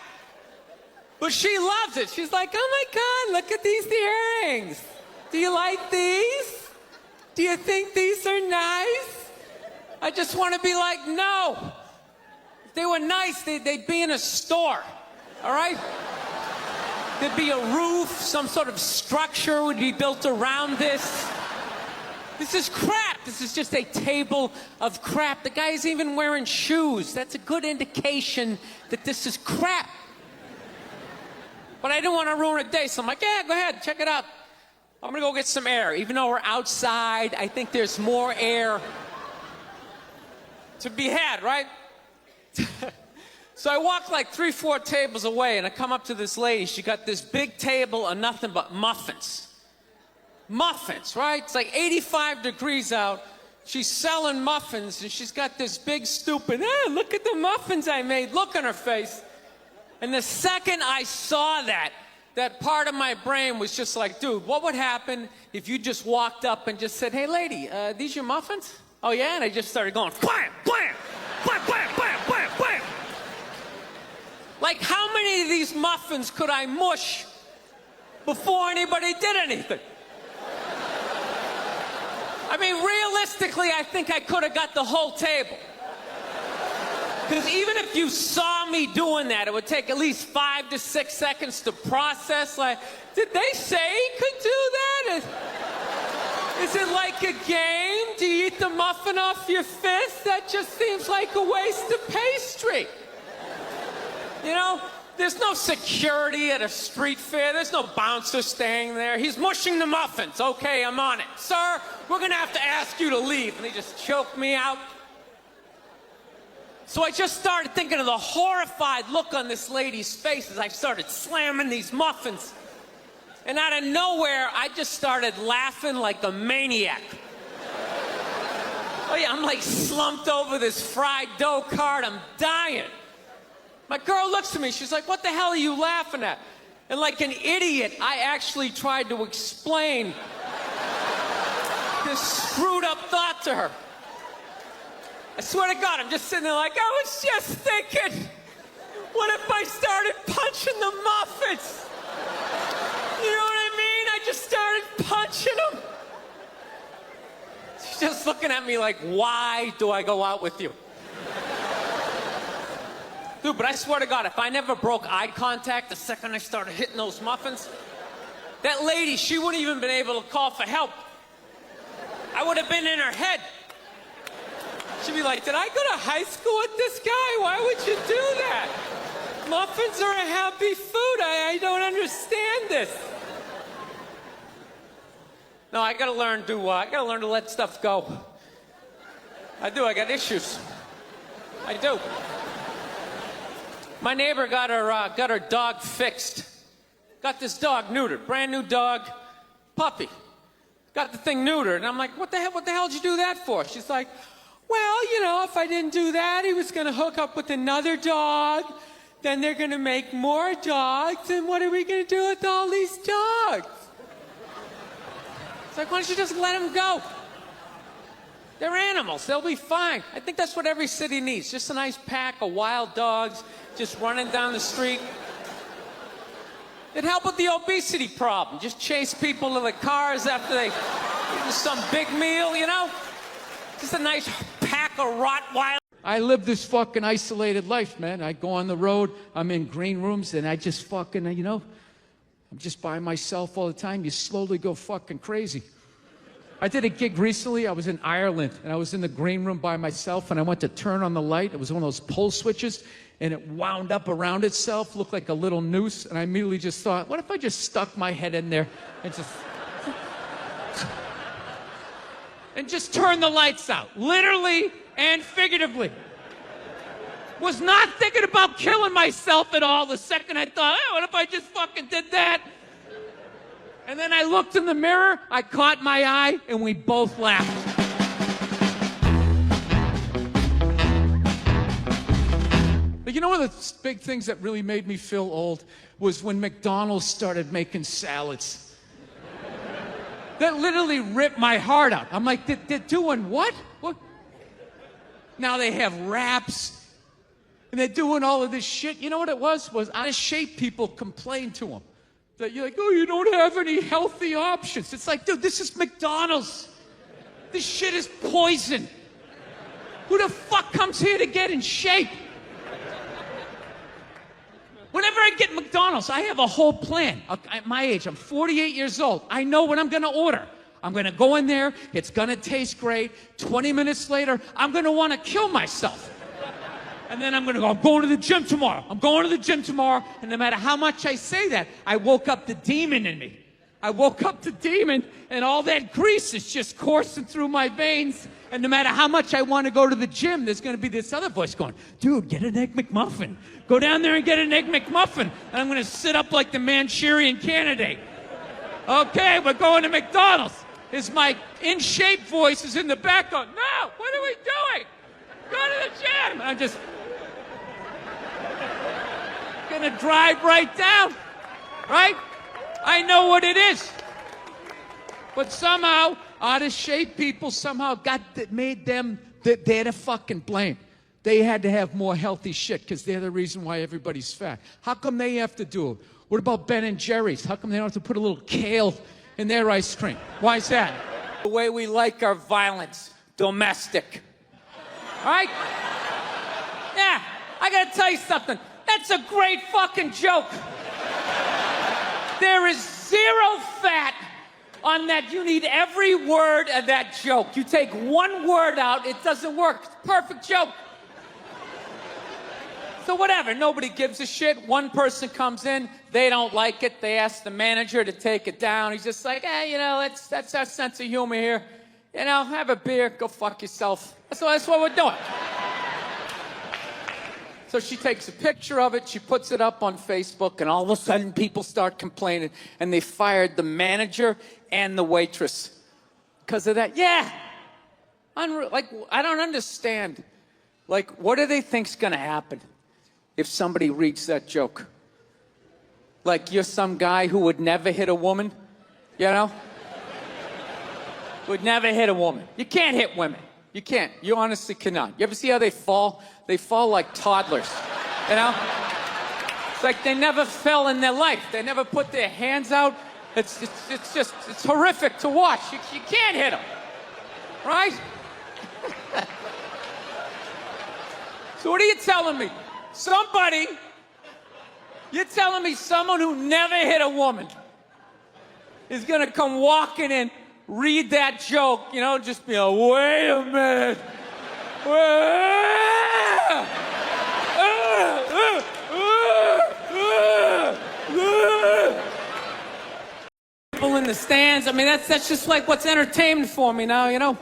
But she loves it. She's like, oh my God, look at these earrings. Do you like these? Do you think these are nice? I just want to be like, no. If they were nice, they'd be in a store, all right? There'd be a roof, some sort of structure would be built around this. This is crap. This is just a table of crap. The guy's even wearing shoes. That's a good indication that this is crap. But I didn't want to ruin a day, so I'm like, yeah, go ahead, check it out. I'm gonna go get some air. Even though we're outside, I think there's more air to be had, right? So I walk like 3-4 tables away and I come up to this lady. She got this big table of nothing but muffins. Muffins, right? It's like 85 degrees out. She's selling muffins and she's got this big stupid, look at the muffins I made, look on her face. And the second I saw that part of my brain was just like, dude, what would happen if you just walked up and just said, hey lady, these your muffins? Oh yeah? And I just started going, blam, blam, blam, blam, blam, blam, blam. Like how many of these muffins could I mush before anybody did anything? I mean, realistically, I think I could have got the whole table. Because even if you saw me doing that, it would take at least 5 to 6 seconds to process. Like, did they say he could do that? Is it like a game? Do you eat the muffin off your fist? That just seems like a waste of pastry. You know? There's no security at a street fair. There's no bouncer staying there. He's mushing the muffins. Okay, I'm on it. Sir, we're gonna have to ask you to leave. And he just choked me out. So I just started thinking of the horrified look on this lady's face as I started slamming these muffins. And out of nowhere, I just started laughing like a maniac. Oh yeah, I'm like slumped over this fried dough cart. I'm dying. My girl looks at me, she's like, what the hell are you laughing at? And like an idiot, I actually tried to explain this screwed up thought to her. I swear to God, I'm just sitting there like, I was just thinking, what if I started punching the muffins? You know what I mean? I just started punching them. She's just looking at me like, why do I go out with you? Dude, but I swear to God, if I never broke eye contact the second I started hitting those muffins, that lady, she wouldn't even been able to call for help. I would have been in her head. She'd be like, did I go to high school with this guy? Why would you do that? Muffins are a happy food. I don't understand this. No, I gotta learn to let stuff go. I do, I got issues. I do. My neighbor got her dog fixed. Got this dog neutered, brand new dog, puppy. Got the thing neutered, and I'm like, what the hell did you do that for? She's like, well, you know, if I didn't do that, he was gonna hook up with another dog, then they're gonna make more dogs, and what are we gonna do with all these dogs? It's like, why don't you just let them go? They're animals, they'll be fine. I think that's what every city needs, just a nice pack of wild dogs just running down the street. It'd help with the obesity problem. Just chase people to the cars after they eat some big meal, you know? Just a nice pack of Rottweiler. I live this fucking isolated life, man. I go on the road, I'm in green rooms, and I just fucking, you know, I'm just by myself all the time. You slowly go fucking crazy. I did a gig recently. I was in Ireland, and I was in the green room by myself, and I went to turn on the light. It was one of those pull switches, and it wound up around itself, looked like a little noose, and I immediately just thought, what if I just stuck my head in there and just turn the lights out, literally and figuratively. Was not thinking about killing myself at all the second I thought, hey, what if I just fucking did that? And then I looked in the mirror, I caught my eye, and we both laughed. But you know one of the big things that really made me feel old was when McDonald's started making salads. That literally ripped my heart out. I'm like, they're doing what? What? Now they have wraps, and they're doing all of this shit. You know what it was out of shape people complained to them. That you're like, oh, you don't have any healthy options. It's like, dude, this is McDonald's. This shit is poison. Who the fuck comes here to get in shape? Whenever I get McDonald's, I have a whole plan. At my age, I'm 48 years old. I know what I'm gonna order. I'm gonna go in there, it's gonna taste great. 20 minutes later, I'm gonna wanna kill myself. And then I'm gonna go, I'm going to the gym tomorrow. I'm going to the gym tomorrow. And no matter how much I say that, I woke up the demon in me. I woke up the demon, and all that grease is just coursing through my veins. And no matter how much I want to go to the gym, there's going to be this other voice going, dude, get an Egg McMuffin. Go down there and get an Egg McMuffin. And I'm going to sit up like the Manchurian Candidate. Okay, we're going to McDonald's. My in-shape voice is in the back going, no, what are we doing? Go to the gym. And I'm just going to drive right down, right? I know what it is. But somehow, out of shape people somehow made them, they're the fucking blame. They had to have more healthy shit because they're the reason why everybody's fat. How come they have to do it? What about Ben and Jerry's? How come they don't have to put a little kale in their ice cream? Why is that? The way we like our violence, domestic. All right? Yeah, I gotta tell you something. That's a great fucking joke. There is zero fat on that. You need every word of that joke. You take one word out, it doesn't work. It's a perfect joke. So whatever, nobody gives a shit. One person comes in, they don't like it. They ask the manager to take it down. He's just like, hey, you know, that's our sense of humor here. You know, have a beer, go fuck yourself. That's what we're doing. So she takes a picture of it, she puts it up on Facebook, and all of a sudden people start complaining, and they fired the manager and the waitress because of that. Yeah. Like, I don't understand. Like, what do they think's gonna happen if somebody reads that joke? Like, you're some guy who would never hit a woman, you know? Would never hit a woman. You can't hit women. You can't. You honestly cannot. You ever see how they fall? They fall like toddlers, you know? It's like they never fell in their life. They never put their hands out. It's horrific to watch. You can't hit them, right? So what are you telling me? You're telling me someone who never hit a woman is gonna come walking in, read that joke, you know, just be like, wait a minute. People in the stands, I mean, that's just like what's entertainment for me now, you know?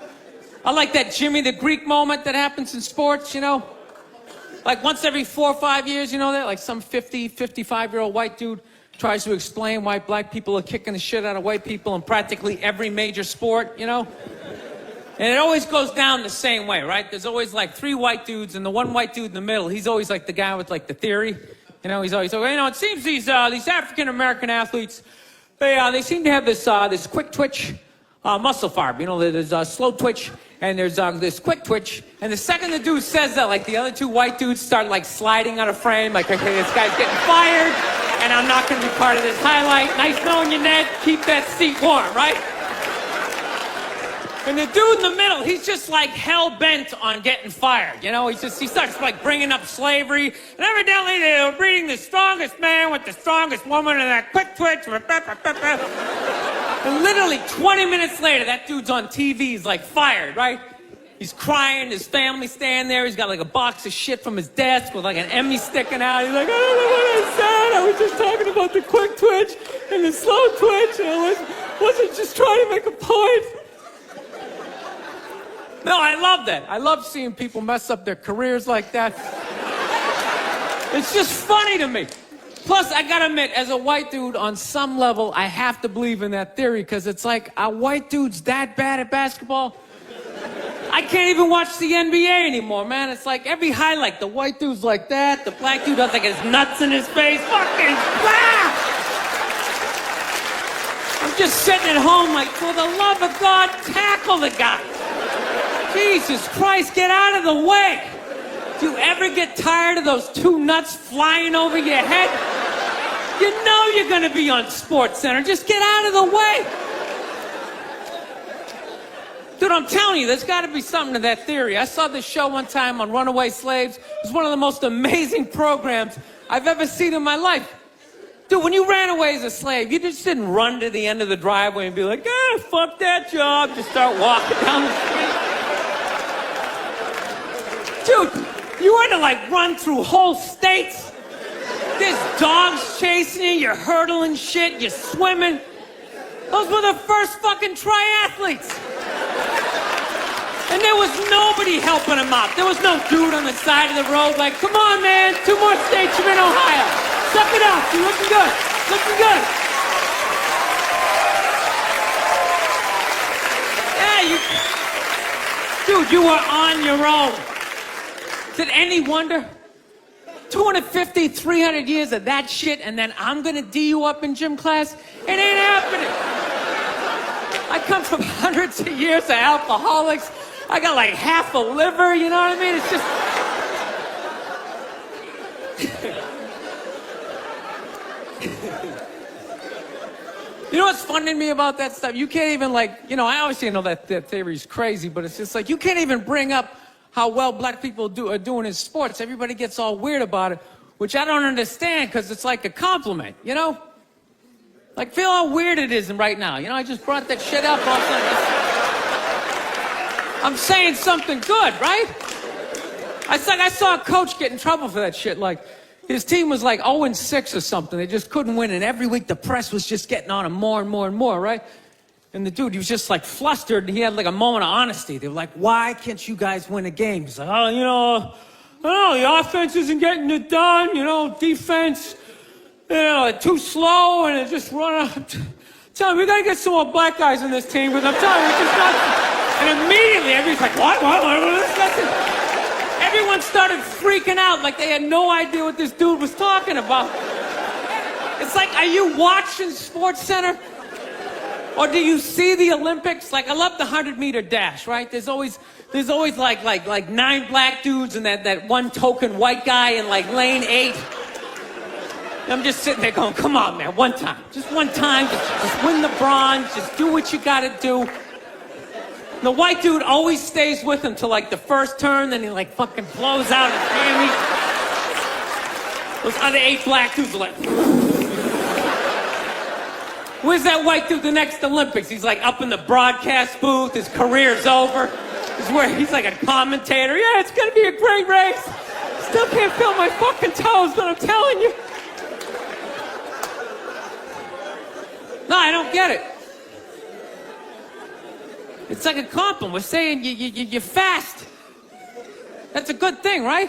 I like that Jimmy the Greek moment that happens in sports, you know? Like once every 4 or 5 years, you know that? Like some 50, 55-year-old white dude tries to explain why black people are kicking the shit out of white people in practically every major sport, you know? And it always goes down the same way, right? There's always like 3 white dudes, and the one white dude in the middle, he's always like the guy with like the theory. You know, he's always like, you know, it seems these African-American athletes, they seem to have this quick twitch muscle fiber. You know, there's slow twitch, and there's this quick twitch. And the second the dude says that, like the other 2 white dudes start like sliding out of frame, like, okay, this guy's getting fired, and I'm not gonna be part of this highlight. Nice knowing you, Ned. Keep that seat warm, right? And the dude in the middle, he's just like hell-bent on getting fired. You know, he starts like bringing up slavery. And evidently they're breeding the strongest man with the strongest woman and that quick twitch. And literally 20 minutes later, that dude's on TV, he's like fired, right? He's crying, his family's standing there, he's got like a box of shit from his desk with like an Emmy sticking out. He's like, I don't know what I said, I was just talking about the quick twitch and the slow twitch, and I wasn't just trying to make a point. No, I love that. I love seeing people mess up their careers like that. It's just funny to me. Plus, I gotta admit, as a white dude, on some level, I have to believe in that theory, because it's like, are white dudes that bad at basketball? I can't even watch the NBA anymore, man. It's like every highlight, the white dude's like that, the black dude has like his nuts in his face. Fucking ah! I'm just sitting at home like, for the love of God, tackle the guy. Jesus Christ, get out of the way. Do you ever get tired of those 2 nuts flying over your head? You know you're gonna be on SportsCenter. Just get out of the way. Dude, I'm telling you, there's gotta be something to that theory. I saw this show one time on runaway slaves. It was one of the most amazing programs I've ever seen in my life. Dude, when you ran away as a slave, you just didn't run to the end of the driveway and be like, fuck that job. Just start walking down the street. Dude, you had to like run through whole states. There's dogs chasing you, you're hurdling shit, you're swimming. Those were the first fucking triathletes. And there was nobody helping them out. There was no dude on the side of the road like, come on, man, 2 more states, you're in Ohio. Suck it up, you're looking good, looking good. Yeah, dude, you were on your own. Is it any wonder? 250, 300 years of that shit, and then I'm gonna D you up in gym class? It ain't happening. I come from hundreds of years of alcoholics. I got like half a liver, you know what I mean? It's just... You know what's funny to me about that stuff? You can't even like, you know, I obviously know that theory's crazy, but it's just like, you can't even bring up how well black people are doing in sports. Everybody gets all weird about it, which I don't understand, because it's like a compliment, you know? Like, feel how weird it is right now. You know, I just brought that shit up. I'm saying something good, right? I saw a coach get in trouble for that shit. Like, his team was like 0-6 or something. They just couldn't win, and every week the press was just getting on him more and more and more, right? And the dude, he was just like flustered, and he had like a moment of honesty. They were like, why can't you guys win a game? He's like, oh, you know, I don't know, the offense isn't getting it done, you know, defense, you know, too slow, and it just run out. Tell me, we gotta get some more black guys in this team, because I'm telling you, it's just not. And immediately, everybody's like, what? Everyone started freaking out like they had no idea what this dude was talking about. It's like, are you watching Sports Center? Or do you see the Olympics? Like, I love the 100-meter dash, right? There's always like 9 black dudes and that one token white guy in like lane 8. And I'm just sitting there going, come on, man, one time. Just one time, just win the bronze, just do what you gotta do. The white dude always stays with him till like the first turn, then he like fucking blows out his hammy. Those other 8 black dudes are like, where's that white dude the next Olympics? He's like up in the broadcast booth, his career's over. He's like a commentator. Yeah, it's gonna be a great race. Still can't feel my fucking toes, but I'm telling you. No, I don't get it. It's like a compliment. We're saying you're fast. That's a good thing, right?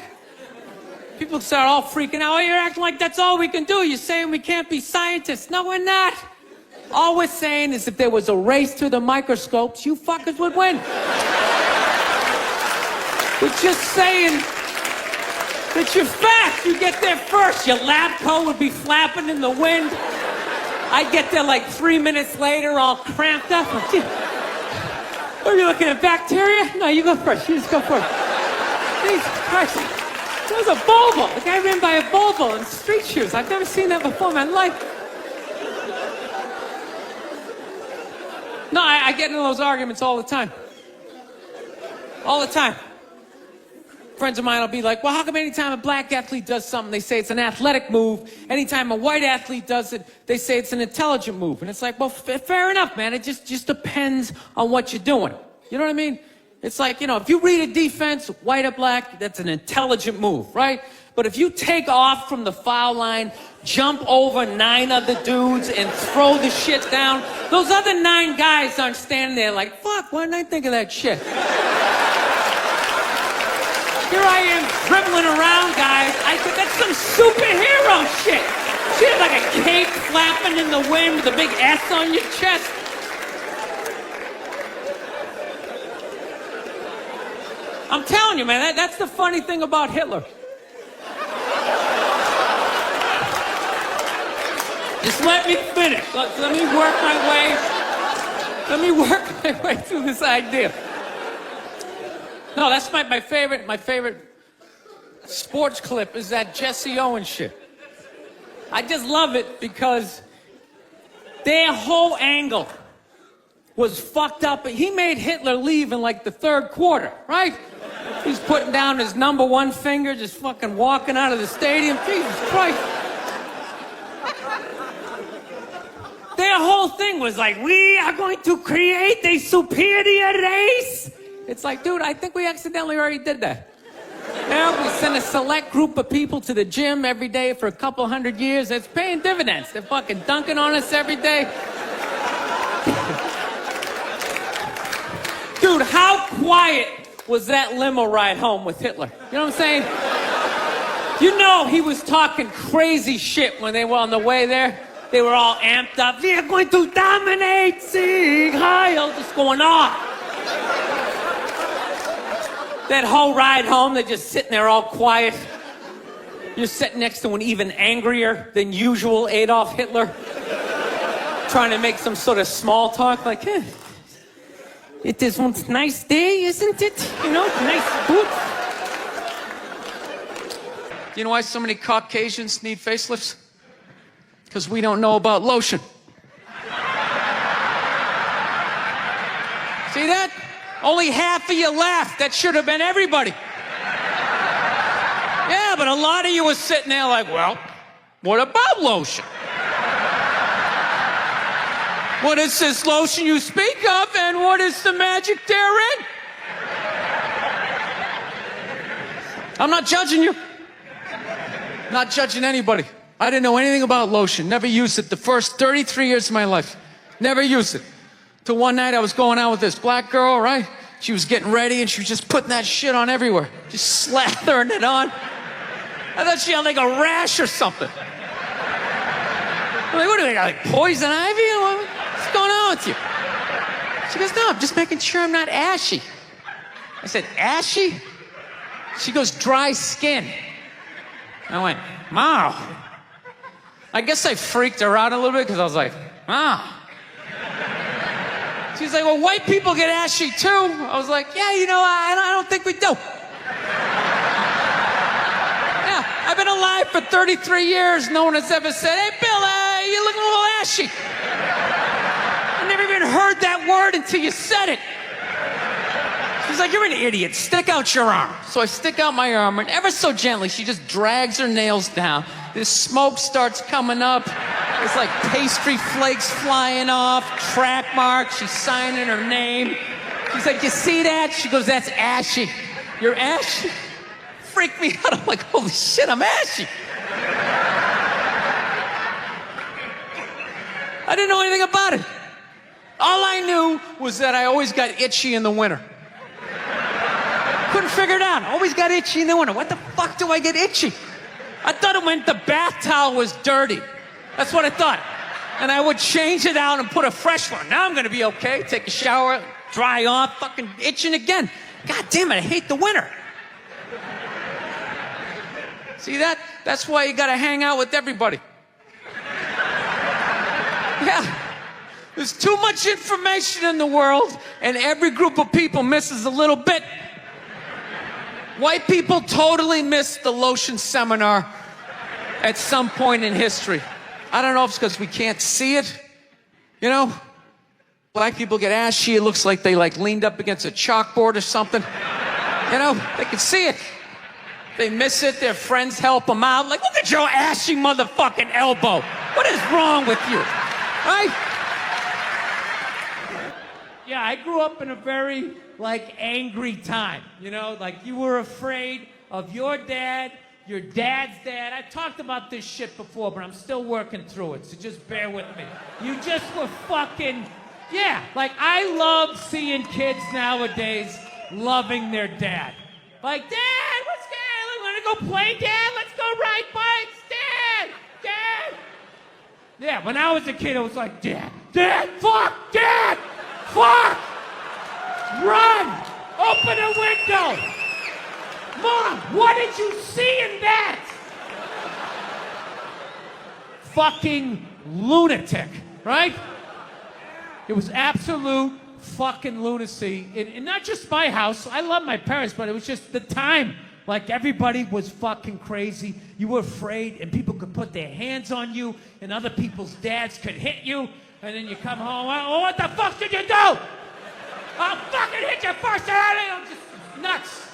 People start all freaking out. Oh, you're acting like that's all we can do. You're saying we can't be scientists. No, we're not. All we're saying is if there was a race to the microscopes, you fuckers would win. We're just saying that you're fast. You get there first. Your lab coat would be flapping in the wind. I'd get there like 3 minutes later, all cramped up. Are you looking at bacteria? No, you go first. You just go first. Jesus Christ. That was a Volvo. The guy ran by a Volvo in street shoes. I've never seen that before in my life. No, I get into those arguments all the time. All the time. Friends of mine will be like, well, how come anytime a black athlete does something, they say it's an athletic move? Anytime a white athlete does it, they say it's an intelligent move. And it's like, well, fair enough, man. It just depends on what you're doing. You know what I mean? It's like, you know, if you read a defense, white or black, that's an intelligent move, right? But if you take off from the foul line, jump over 9 other dudes, and throw the shit down, those other 9 guys aren't standing there like, fuck, why didn't I think of that shit? Here I am dribbling around, guys. I think that's some superhero shit. She had like a cape flapping in the wind with a big S on your chest. I'm telling you, man, that's the funny thing about Hitler. Just let me finish. Let me work my way through this idea. No, that's my favorite sports clip is that Jesse Owens shit. I just love it because their whole angle was fucked up. He made Hitler leave in like the 3rd quarter, right? He's putting down his number 1 finger, just fucking walking out of the stadium. Jesus Christ. Their whole thing was like, we are going to create a superior race. It's like, dude, I think we accidentally already did that. Now we send a select group of people to the gym every day for a couple 100 years. It's paying dividends. They're fucking dunking on us every day. Dude, how quiet was that limo ride home with Hitler? You know what I'm saying? You know he was talking crazy shit when they were on the way there. They were all amped up. We are going to dominate, Sieg Heil, just going off. That whole ride home, they're just sitting there all quiet. You're sitting next to an even angrier than usual Adolf Hitler, trying to make some sort of small talk, like, it is one nice day, isn't it? You know, nice boot. You know why so many Caucasians need facelifts? Because we don't know about lotion. See that? Only half of you laughed. That should have been everybody. Yeah, but a lot of you were sitting there like, well, what about lotion? What is this lotion you speak of, and what is the magic therein? I'm not judging you. Not judging anybody. I didn't know anything about lotion. Never used it the first 33 years of my life. Never used it. Till one night I was going out with this black girl, right? She was getting ready and she was just putting that shit on everywhere. Just slathering it on. I thought she had like a rash or something. I'm like, what do they got, like poison ivy? What's going on with you? She goes, no, I'm just making sure I'm not ashy. I said, ashy? She goes, dry skin. I went, wow. I guess I freaked her out a little bit because I was like, wow. She's like, well, white people get ashy too. I was like, yeah, you know, I don't think we do. Yeah, I've been alive for 33 years. No one has ever said, hey, Bill, you're looking a little ashy. I never even heard that word until you said it. She's like, you're an idiot. Stick out your arm. So I stick out my arm, and ever so gently, she just drags her nails down. This smoke starts coming up. It's like pastry flakes flying off, track marks. She's signing her name. She's like, you see that? She goes, that's ashy. You're ashy? Freaked me out. I'm like, holy shit, I'm ashy. I didn't know anything about it. All I knew was that I always got itchy in the winter. Couldn't figure it out. Always got itchy in the winter. What the fuck do I get itchy? I thought it meant the bath towel was dirty. That's what I thought. And I would change it out and put a fresh one. Now I'm gonna be okay. Take a shower, dry off, fucking itching again. God damn it, I hate the winter. See that? That's why you gotta hang out with everybody. Yeah. There's too much information in the world, and every group of people misses a little bit. White people totally missed the Lotion seminar at some point in history. I don't know if it's because we can't see it. You know? Black people get ashy. It looks like they like leaned up against a chalkboard or something. You know? They can see it. They miss it. Their friends help them out. Like, look at your ashy motherfucking elbow. What is wrong with you? Right? Yeah, I grew up in a very, like, angry time. You know, like, you were afraid of your dad's dad. I talked about this shit before, but I'm still working through it, so just bear with me. You just were fucking, yeah, like, I love seeing kids nowadays loving their dad. Like, Dad, what's good? Want to go play, Dad? Let's go ride bikes, Dad! Dad! Yeah, when I was a kid, it was like, Dad, fuck, Dad! Fuck! Run! Open a window! Mom, what did you see in that? Fucking lunatic, right? It was absolute fucking lunacy. And not just my house. I love my parents, but it was just the time. Like, everybody was fucking crazy. You were afraid, and people could put their hands on you, and other people's dads could hit you. And then you come home, oh, what the fuck did you do? I'll fucking hit you first. I'm just nuts.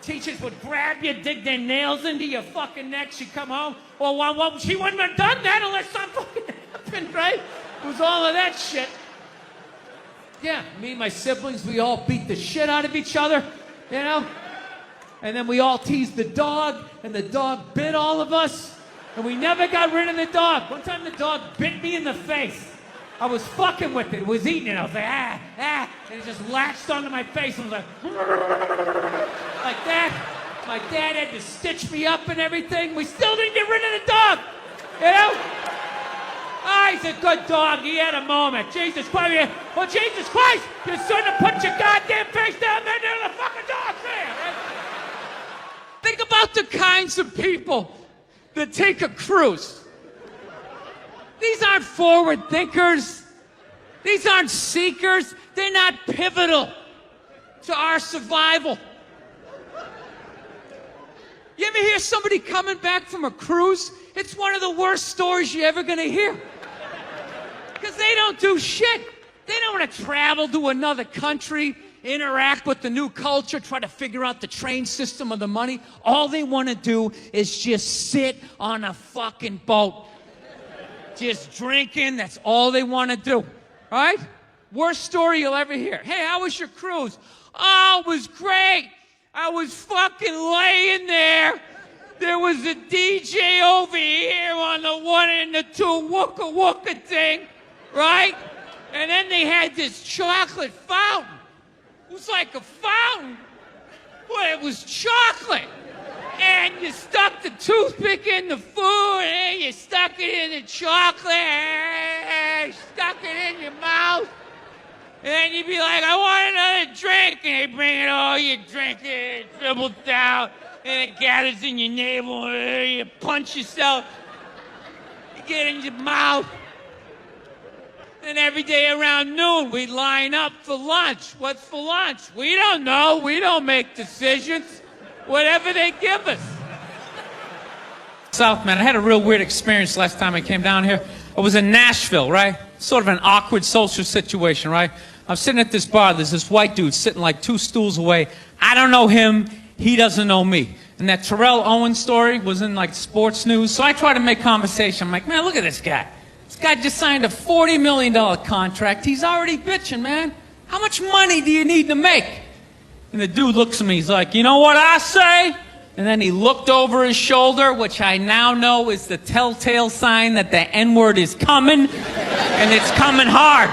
Teachers would grab you, dig their nails into your fucking neck. She'd come home. Well, she wouldn't have done that unless something fucking happened, right? It was all of that shit. Yeah, me and my siblings, we all beat the shit out of each other, you know? And then we all teased the dog, and the dog bit all of us. And we never got rid of the dog. One time the dog bit me in the face. I was fucking with it. It was eating it. I was like, ah. And it just latched onto my face and was like that. My dad had to stitch me up and everything. We still didn't get rid of the dog. You know? Ah, he's a good dog. He had a moment. Jesus Christ. Well, Jesus Christ, you shouldn't have put your goddamn face down there near the fucking dog there. Right? Think about the kinds of people that take a cruise. These aren't forward thinkers. These aren't seekers. They're not pivotal to our survival. You ever hear somebody coming back from a cruise? It's one of the worst stories you're ever gonna hear. Because they don't do shit. They don't want to travel to another country, interact with the new culture, try to figure out the train system or the money. All they want to do is just sit on a fucking boat. Just drinking, that's all they want to do. All right? Worst story you'll ever hear. Hey, how was your cruise? Oh, it was great. I was fucking laying there. There was a DJ over here on the 1 and the 2 wooka wooka thing, right? And then they had this chocolate fountain. It was like a fountain, but it was chocolate. And you stuck the toothpick in the food, and you stuck it in the chocolate, and you stuck it in your mouth. And then you'd be like, I want another drink. And they bring it all, you drink it, it dribbles down, and it gathers in your navel, and you punch yourself, you get in your mouth. And every day around noon, we'd line up for lunch. What's for lunch? We don't know. We don't make decisions. Whatever they give us. South, man, I had a real weird experience last time I came down here. I was in Nashville, right? Sort of an awkward social situation, right? I'm sitting at this bar. There's this white dude sitting like 2 stools away. I don't know him. He doesn't know me. And that Terrell Owens story was in like sports news. So I try to make conversation. I'm like, man, look at this guy. This guy just signed a $40 million contract. He's already bitching, man. How much money do you need to make? And the dude looks at me. He's like, you know what I say? And then he looked over his shoulder, which I now know is the telltale sign that the N-word is coming, and it's coming hard.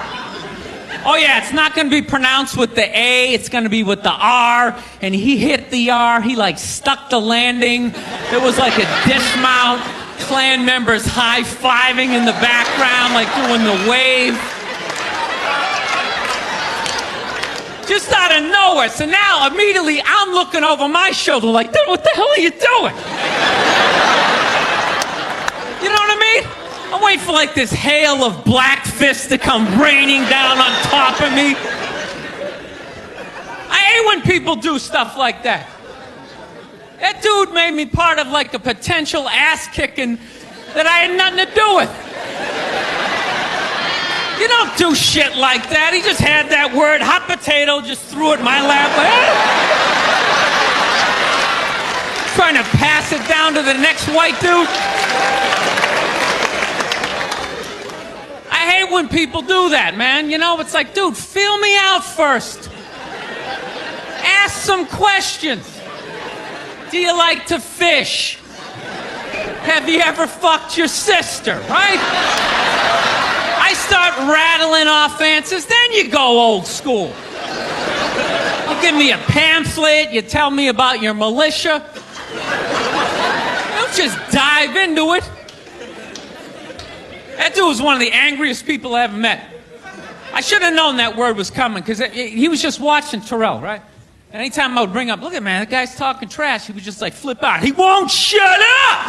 Oh yeah, it's not going to be pronounced with the A, it's going to be with the R, and he hit the R, he like stuck the landing. It was like a dismount, Klan members high-fiving in the background, like doing the wave. Just out of nowhere. So now, immediately, I'm looking over my shoulder like, dude, what the hell are you doing? You know what I mean? I'm waiting for like this hail of black fists to come raining down on top of me. I hate when people do stuff like that. That dude made me part of like a potential ass-kicking that I had nothing to do with. You don't do shit like that. He just had that word, hot potato, just threw it in my lap. Trying to pass it down to the next white dude. I hate when people do that, man. You know, it's like, dude, feel me out first. Ask some questions. Do you like to fish? Have you ever fucked your sister, right? I start rattling off answers, then you go old school. You give me a pamphlet, you tell me about your militia. Don't just dive into it. That dude was one of the angriest people I ever met. I should have known that word was coming, because he was just watching Terrell, right? And anytime I would bring up, look at man, that guy's talking trash, he would just like flip out. He won't shut up!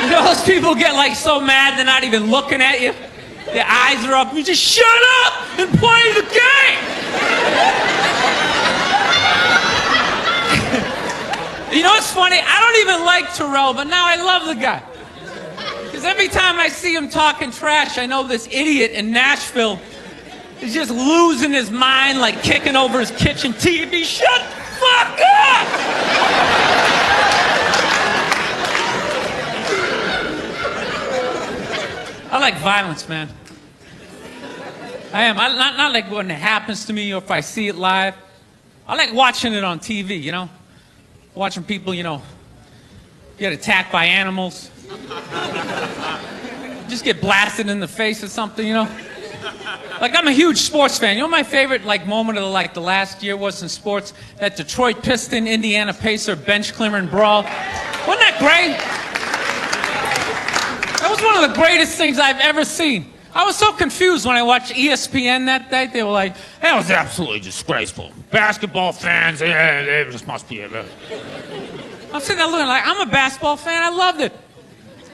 You know, those people get like so mad they're not even looking at you. Their eyes are up. You just shut up and play the game. You know what's funny? I don't even like Terrell, but now I love the guy. Because every time I see him talking trash, I know this idiot in Nashville is just losing his mind, like kicking over his kitchen TV. Shut the fuck up! I like violence, man. I am. Not like when it happens to me or if I see it live. I like watching it on TV, you know? Watching people, you know, get attacked by animals. Just get blasted in the face or something, you know? Like, I'm a huge sports fan. You know what my favorite, like, moment of, like, the last year was in sports? That Detroit Piston, Indiana Pacer, bench clearing brawl. Wasn't that great? That was one of the greatest things I've ever seen. I was so confused when I watched ESPN that day. They were like, that was absolutely disgraceful. Basketball fans, they just must be a... I'm sitting there looking like, I'm a basketball fan. I loved it.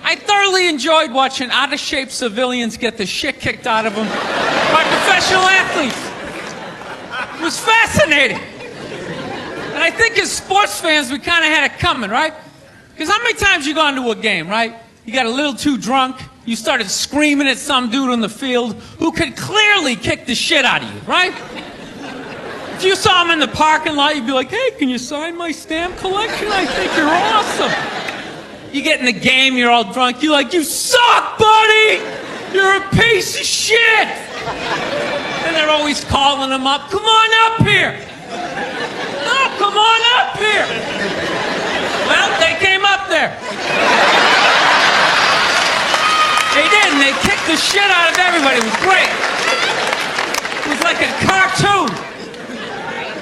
I thoroughly enjoyed watching out-of-shape civilians get the shit kicked out of them by professional athletes. It was fascinating. And I think as sports fans, we kind of had it coming, right? Because how many times you go into a game, right? You got a little too drunk, you started screaming at some dude on the field who could clearly kick the shit out of you, right? If you saw him in the parking lot, you'd be like, hey, can you sign my stamp collection? I think you're awesome. You get in the game, you're all drunk, you're like, you suck, buddy! You're a piece of shit! And they're always calling him up, come on up here! come on up here. Well, they came up there. They did, and they kicked the shit out of everybody. It was great. It was like a cartoon.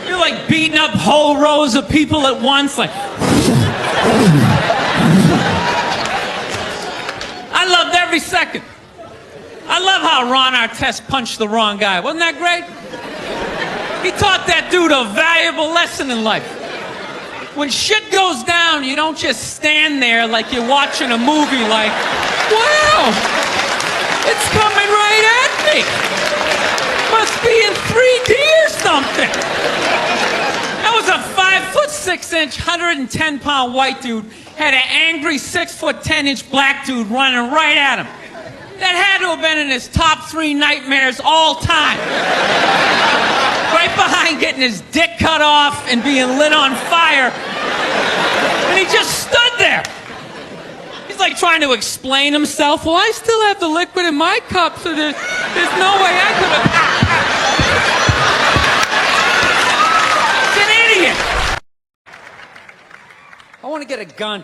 You're like beating up whole rows of people at once, like. I loved every second. I love how Ron Artest punched the wrong guy. Wasn't that great? He taught that dude a valuable lesson in life. When shit goes down, you don't just stand there like you're watching a movie like, wow, it's coming right at me. Must be in 3D or something. That was a 5'6", 110-pound white dude had an angry 6'10" black dude running right at him. That had to have been in his top 3 nightmares all time. Right behind getting his dick cut off and being lit on fire. And he just stood there. He's like trying to explain himself. Well, I still have the liquid in my cup, so there's no way I could have. It's an idiot. I want to get a gun.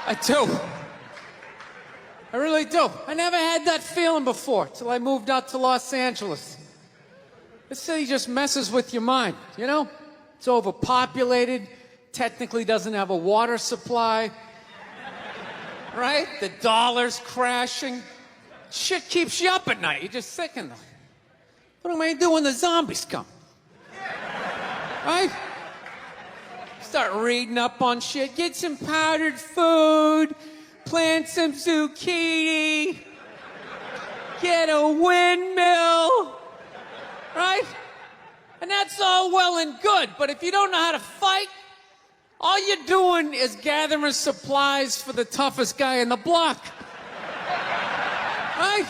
I do. I really do. I never had that feeling before till I moved out to Los Angeles. This city just messes with your mind, you know? It's overpopulated, technically doesn't have a water supply, right? The dollar's crashing. Shit keeps you up at night. You're just thinking, what am I going to do when the zombies come? Right? Start reading up on shit. Get some powdered food. Plant some zucchini. Get a windmill. Right? And that's all well and good, but if you don't know how to fight, all you're doing is gathering supplies for the toughest guy in the block. Right?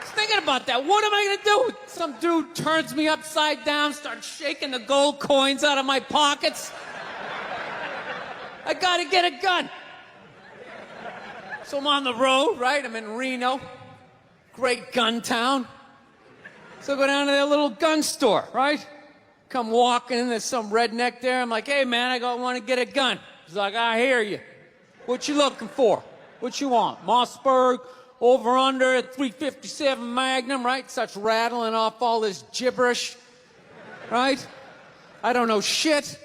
Just thinking about that. What am I gonna do? Some dude turns me upside down, starts shaking the gold coins out of my pockets. I gotta get a gun. So I'm on the road, right? I'm in Reno. Great gun town. So I go down to their little gun store, right? Come walking in, there's some redneck there. I'm like, hey, man, I want to get a gun. He's like, I hear you. What you looking for? What you want? Mossberg, over under, 357 Magnum, right? Starts rattling off all this gibberish, right? I don't know shit.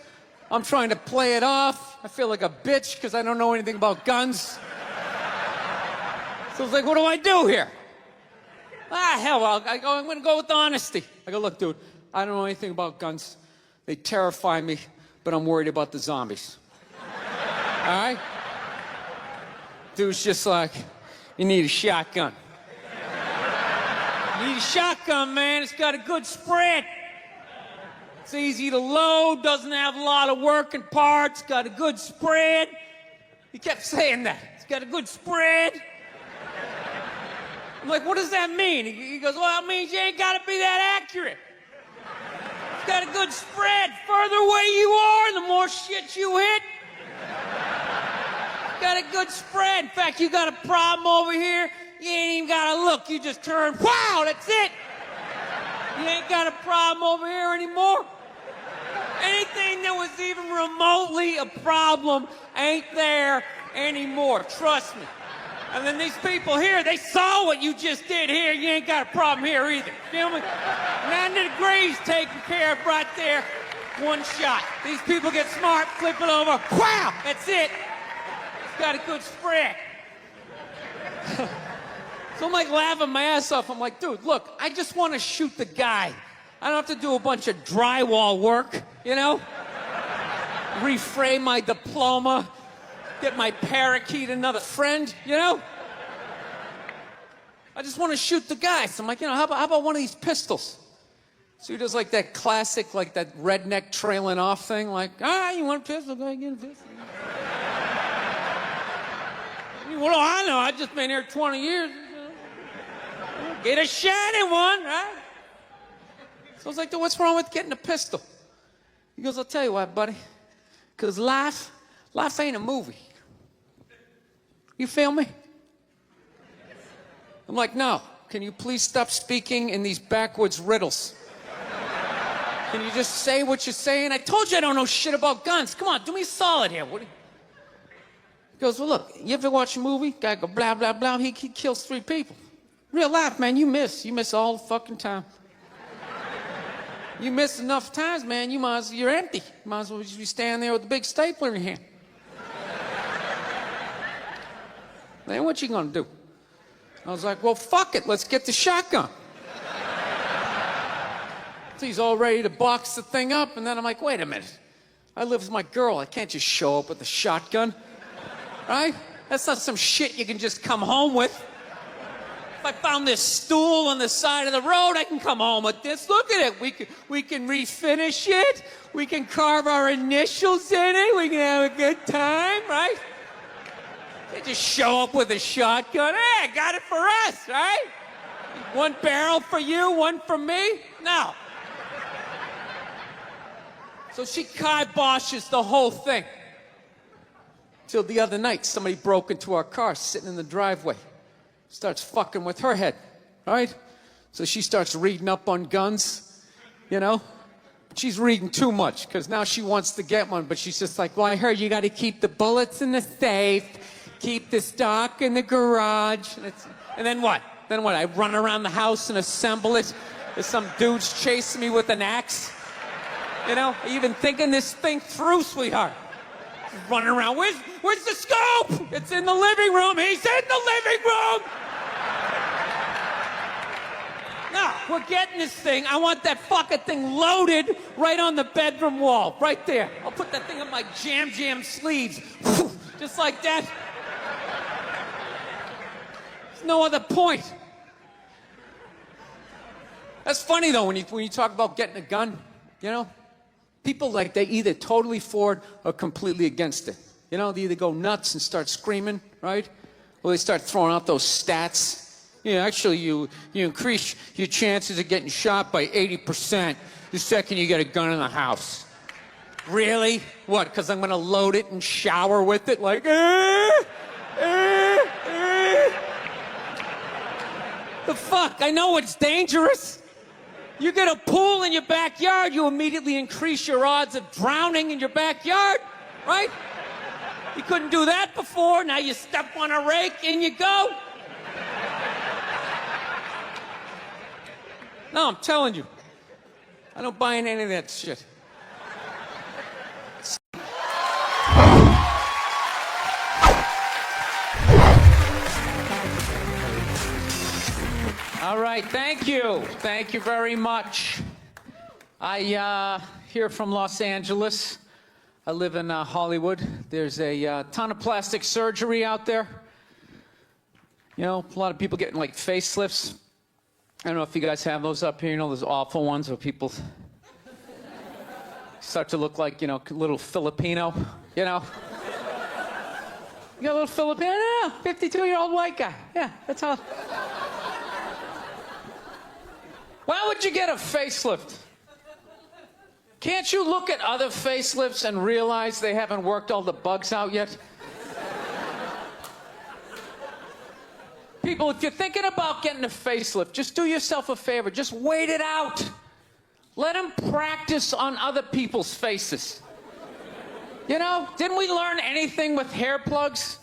I'm trying to play it off. I feel like a bitch because I don't know anything about guns. So I was like, what do I do here? Hell, I'm going to go with honesty. I go, look, dude, I don't know anything about guns. They terrify me, but I'm worried about the zombies. All right? Dude's just like, you need a shotgun. You need a shotgun, man. It's got a good spread. It's easy to load, doesn't have a lot of working parts, got a good spread. He kept saying that. It's got a good spread. I'm like, what does that mean? He goes, well, it means you ain't got to be that accurate. It's got a good spread. Further away you are, the more shit you hit. It's got a good spread. In fact, you got a problem over here, you ain't even got to look. You just turn, wow, that's it. You ain't got a problem over here anymore. Anything that was even remotely a problem ain't there anymore. Trust me. And then these people here, they saw what you just did here. You ain't got a problem here either. Feel me? 90 degrees taken care of right there. One shot. These people get smart, flip it over. Wow! That's it. It's got a good spread. So I'm like laughing my ass off. I'm like, dude, look, I just want to shoot the guy. I don't have to do a bunch of drywall work, you know? Reframe my diploma. Get my parakeet another friend, you know? I just want to shoot the guy. So I'm like, you know, how about one of these pistols? So he does like that classic, like that redneck trailing off thing, like, you want a pistol? Go ahead, get a pistol. What do I know? I've just been here 20 years. Get a shiny one, right? So I was like, dude, what's wrong with getting a pistol? He goes, I'll tell you what, buddy. Because life ain't a movie. You feel me? I'm like, no. Can you please stop speaking in these backwoods riddles? Can you just say what you're saying? I told you I don't know shit about guns. Come on, do me a solid here. He goes, well, look, you ever watch a movie? Guy go, blah, blah, blah. He kills 3 people. Real life, man, you miss. You miss all the fucking time. You miss enough times, man, you're empty. You might as well just be standing there with a big stapler in your hand. Then what you gonna do? I was like, well, fuck it, let's get the shotgun. So he's all ready to box the thing up, and then I'm like, wait a minute. I live with my girl, I can't just show up with a shotgun, right? That's not some shit you can just come home with. If I found this stool on the side of the road, I can come home with this. Look at it. We can refinish it. We can carve our initials in it. We can have a good time, right? They just show up with a shotgun. Hey, I got it for us, right? 1 barrel for you, 1 for me? No. So she kiboshes the whole thing. Till the other night, somebody broke into our car sitting in the driveway. Starts fucking with her head, right? So she starts reading up on guns, you know? She's reading too much, because now she wants to get one, but she's just like, well, I heard you got to keep the bullets in the safe, keep the stock in the garage. And then what? Then what? I run around the house and assemble it? There's some dude's chasing me with an axe? You know? Are you even thinking this thing through, sweetheart? Running around. Where's the scope? It's in the living room. He's in the living room. No, we're getting this thing. I want that fucking thing loaded right on the bedroom wall. Right there. I'll put that thing on my jam sleeves. Just like that. There's no other point. That's funny, though, when you talk about getting a gun, you know? People, like, they either totally for it or completely against it. You know, they either go nuts and start screaming, right? Or they start throwing out those stats. Yeah, actually, you increase your chances of getting shot by 80% the second you get a gun in the house. Really? What, because I'm going to load it and shower with it? Like, The fuck? I know it's dangerous. You get a pool in your backyard, you immediately increase your odds of drowning in your backyard, right? You couldn't do that before, now you step on a rake, in you go. No, I'm telling you, I don't buy in any of that shit. All right, thank you. Thank you very much. I here from Los Angeles. I live in Hollywood. There's a ton of plastic surgery out there. You know, a lot of people getting like facelifts. I don't know if you guys have those up here. You know, those awful ones where people start to look like, you know, little Filipino, you know. You got a little Filipino, 52-year-old white guy. Yeah, that's all. Why would you get a facelift? Can't you look at other facelifts and realize they haven't worked all the bugs out yet? People, if you're thinking about getting a facelift, just do yourself a favor. Just wait it out. Let them practice on other people's faces. You know, didn't we learn anything with hair plugs?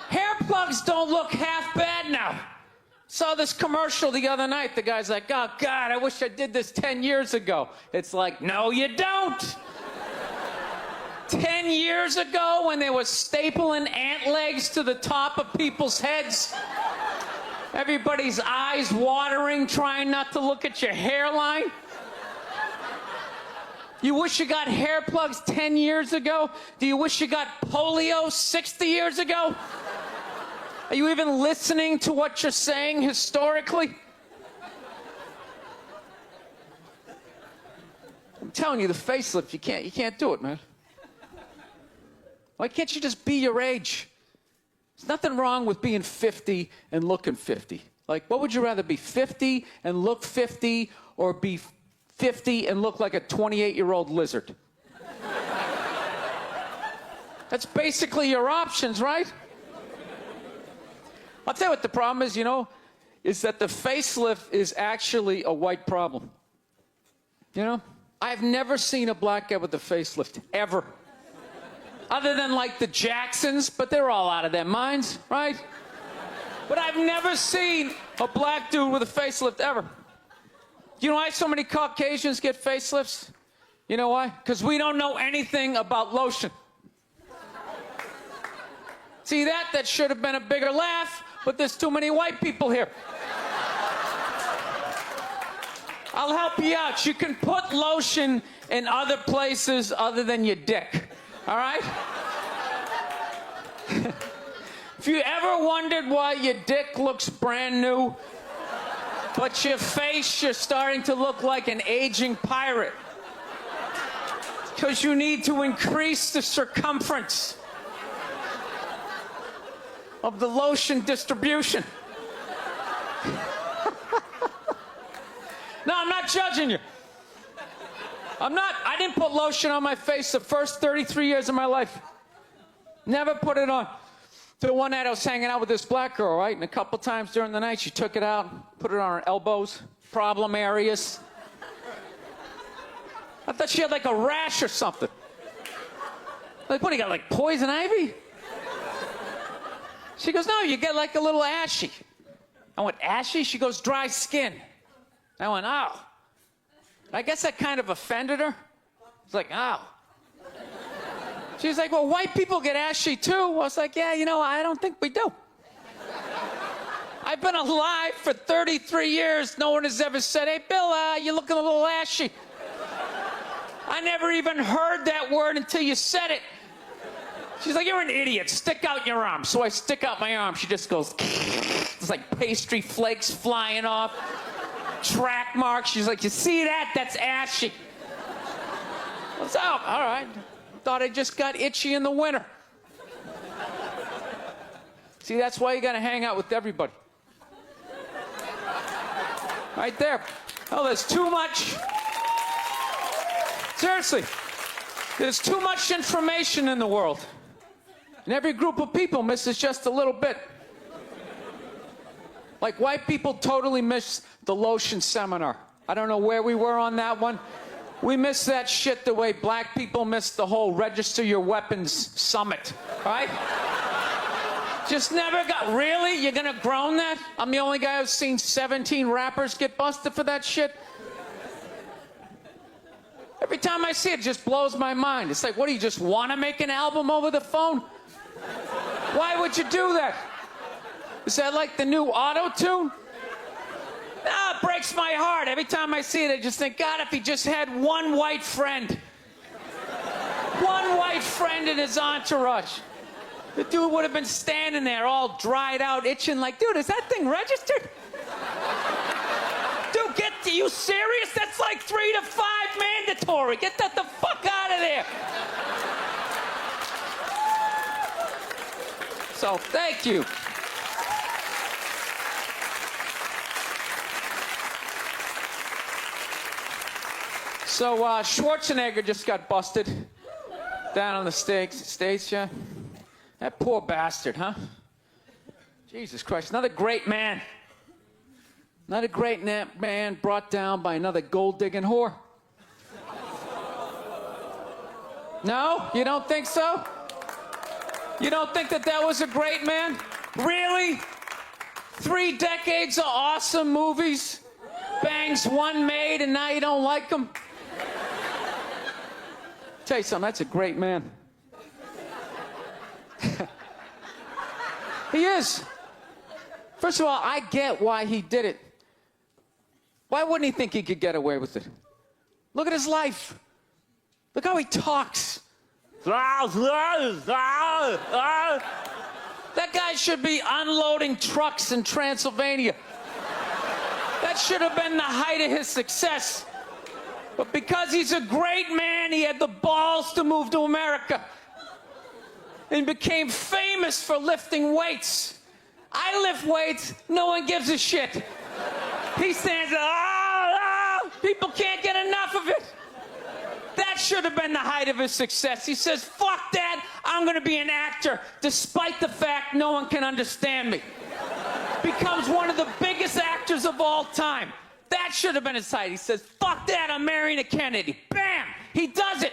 Hair plugs don't look half bad now. Saw this commercial the other night. The guy's like, oh, God, I wish I did this 10 years ago. It's like, no, you don't. 10 years ago, when they were stapling ant legs to the top of people's heads, everybody's eyes watering, trying not to look at your hairline. You wish you got hair plugs 10 years ago? Do you wish you got polio 60 years ago? Are you even listening to what you're saying historically? I'm telling you, the facelift, you can't do it, man. Why can't you just be your age? There's nothing wrong with being 50 and looking 50. Like, what would you rather be, 50 and look 50, or be 50 and look like a 28-year-old lizard? That's basically your options, right? I'll tell you what the problem is, you know, is that the facelift is actually a white problem. You know? I've never seen a black guy with a facelift, ever. Other than like the Jacksons, but they're all out of their minds, right? But I've never seen a black dude with a facelift, ever. You know why so many Caucasians get facelifts? You know why? Because we don't know anything about lotion. See that? That should have been a bigger laugh, but there's too many white people here. I'll help you out. You can put lotion in other places other than your dick, all right? If you ever wondered why your dick looks brand new, but your face, you're starting to look like an aging pirate, because you need to increase the circumference of the lotion distribution. No, I'm not judging you. I didn't put lotion on my face the first 33 years of my life. Never put it on. The one night I was hanging out with this black girl, right? And a couple times during the night, she took it out, put it on her elbows, problem areas. I thought she had like a rash or something. Like, what do you got, like poison ivy? She goes, no, you get like a little ashy. I went, ashy? She goes, dry skin. I went, oh. I guess that kind of offended her. It's like, oh. She's like, well, white people get ashy too. I was like, yeah, you know, I don't think we do. I've been alive for 33 years. No one has ever said, hey, Bill, you're looking a little ashy. I never even heard that word until you said it. She's like, you're an idiot. Stick out your arm. So I stick out my arm. She just goes, it's like pastry flakes flying off. Track marks. She's like, you see that? That's ashy. I was, oh, all right. Thought I just got itchy in the winter. See, that's why you gotta hang out with everybody. Right there. Oh, there's too much. Seriously. There's too much information in the world. And every group of people misses just a little bit. Like, white people totally missed the lotion seminar. I don't know where we were on that one. We missed that shit the way black people missed the whole register your weapons summit, right? Just never got, really? You're gonna groan that? I'm the only guy who's seen 17 rappers get busted for that shit? Every time I see it, it just blows my mind. It's like, what, do you just want to make an album over the phone? Why would you do that? Is that like the new auto-tune? No, it breaks my heart. Every time I see it, I just think, God, if he just had one white friend. One white friend in his entourage. The dude would have been standing there all dried out, itching like, dude, is that thing registered? Dude, are you serious? That's like 3 to 5 mandatory. Get that the fuck out of there. So, thank you. So, Schwarzenegger just got busted down on the States, yeah? That poor bastard, huh? Jesus Christ, another great man. Another great man brought down by another gold-digging whore. No? You don't think so? You don't think that was a great man? Really? 3 decades of awesome movies? Bangs one made and now you don't like him? Tell you something, that's a great man. He is. First of all, I get why he did it. Why wouldn't he think he could get away with it? Look at his life. Look how he talks. That guy should be unloading trucks in Transylvania. That should have been the height of his success. But because he's a great man, he had the balls to move to America and became famous for lifting weights. I lift weights, no one gives a shit. He stands there, people can't get enough of it. That should have been the height of his success. He says, fuck that, I'm gonna be an actor, despite the fact no one can understand me. Becomes one of the biggest actors of all time. That should have been his height. He says, fuck that, I'm marrying a Kennedy. Bam! He does it.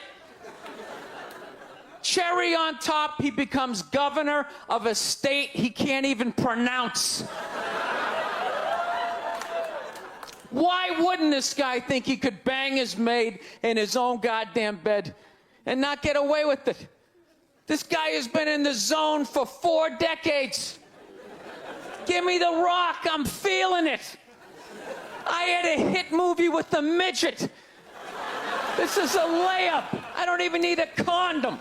Cherry on top, he becomes governor of a state he can't even pronounce. Why wouldn't this guy think he could bang his maid in his own goddamn bed and not get away with it? This guy has been in the zone for 4 decades. Give me the rock, I'm feeling it. I had a hit movie with the midget. This is a layup. I don't even need a condom.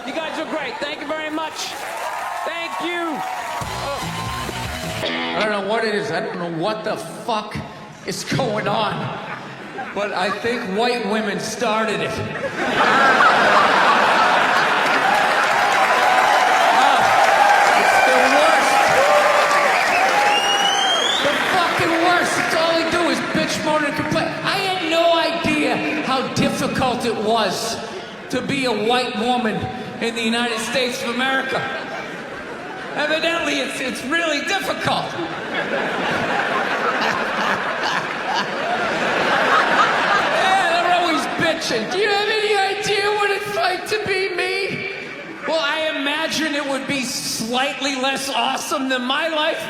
You guys are great. Thank you very much. Thank you. I don't know what it is. I don't know what the fuck is going on. But I think white women started it. It's the worst. The fucking worst. It's all they do is bitch, moan, and complain. I had no idea how difficult it was to be a white woman in the United States of America. Evidently, it's really difficult. Yeah, they're always bitching. Do you have any idea what it's like to be me? Well, I imagine it would be slightly less awesome than my life.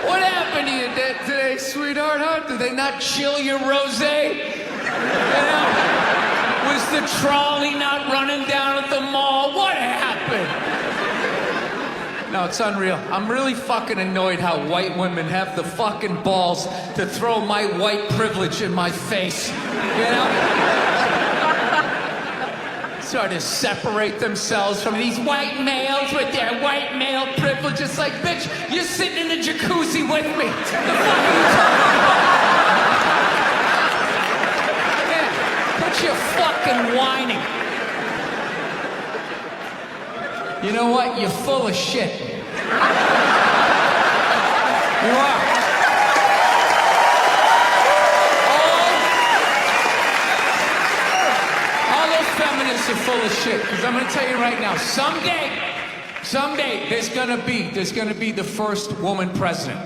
What happened to you today, sweetheart, huh? Did they not chill your rosé? You know? Was the trolley not running down at the mall? What happened? No, it's unreal. I'm really fucking annoyed how white women have the fucking balls to throw my white privilege in my face. You know? Sort of separate themselves from these white males with their white male privilege. It's like, bitch, you're sitting in the jacuzzi with me. The fuck are you talking about? Yeah, quit your fucking whining. You know what? You're full of shit. You are. Feminists are full of shit, because I'm going to tell you right now, someday, there's going to be the first woman president,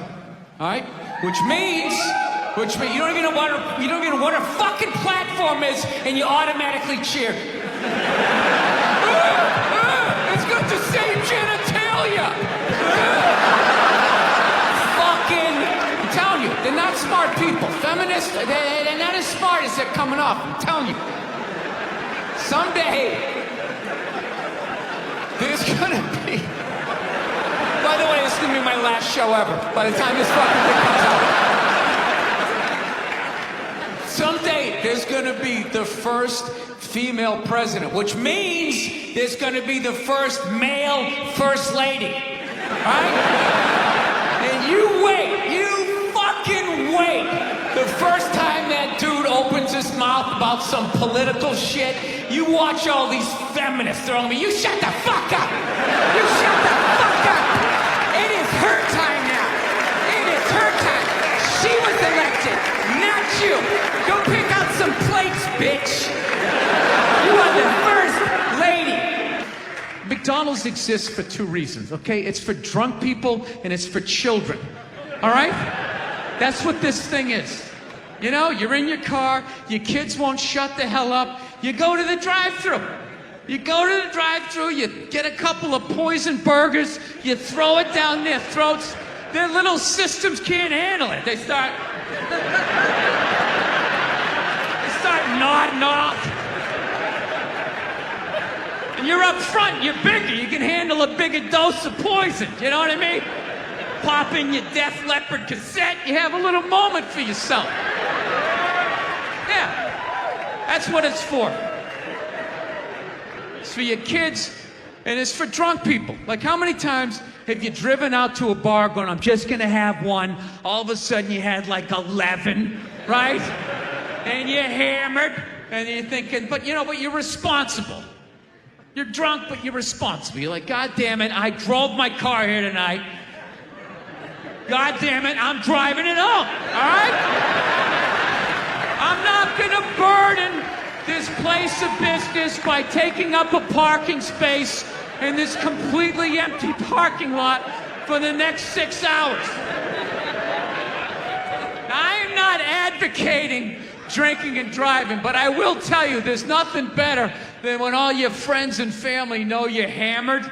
all right? Which means you don't even know what her fucking platform is, and you automatically cheer. It's got the same genitalia. I'm telling you, they're not smart people. Feminists, they're not as smart as they're coming off. I'm telling you. Someday, there's gonna be... By the way, this is gonna be my last show ever, by the time this fucking thing comes out. Someday, there's gonna be the first female president, which means there's gonna be the first male first lady. Right? And you wait, you fucking wait. The first time that dude opens his mouth about some political shit, you watch all these feminists throwing me, you shut the fuck up! You shut the fuck up! It is her time now! It is her time! She was elected, not you! Go pick out some plates, bitch! You are the first lady! McDonald's exists for 2 reasons, okay? It's for drunk people and it's for children, all right? That's what this thing is. You know, you're in your car, your kids won't shut the hell up, you go to the drive-thru. You go to the drive-thru, you get a couple of poison burgers, you throw it down their throats, their little systems can't handle it. They start nodding off. And you're up front, you're bigger, you can handle a bigger dose of poison, you know what I mean? Pop in your Def Leppard cassette, you have a little moment for yourself. Yeah, that's what it's for. It's for your kids, and it's for drunk people. Like, how many times have you driven out to a bar going, I'm just gonna have one, all of a sudden you had like 11, right? And you're hammered, and you're thinking, but you're responsible. You're drunk, but you're responsible. You're like, God damn it, I drove my car here tonight. God damn it, I'm driving it home, all right? I'm not gonna burden this place of business by taking up a parking space in this completely empty parking lot for the next 6 hours. I'm not advocating drinking and driving, but I will tell you, there's nothing better than when all your friends and family know you're hammered.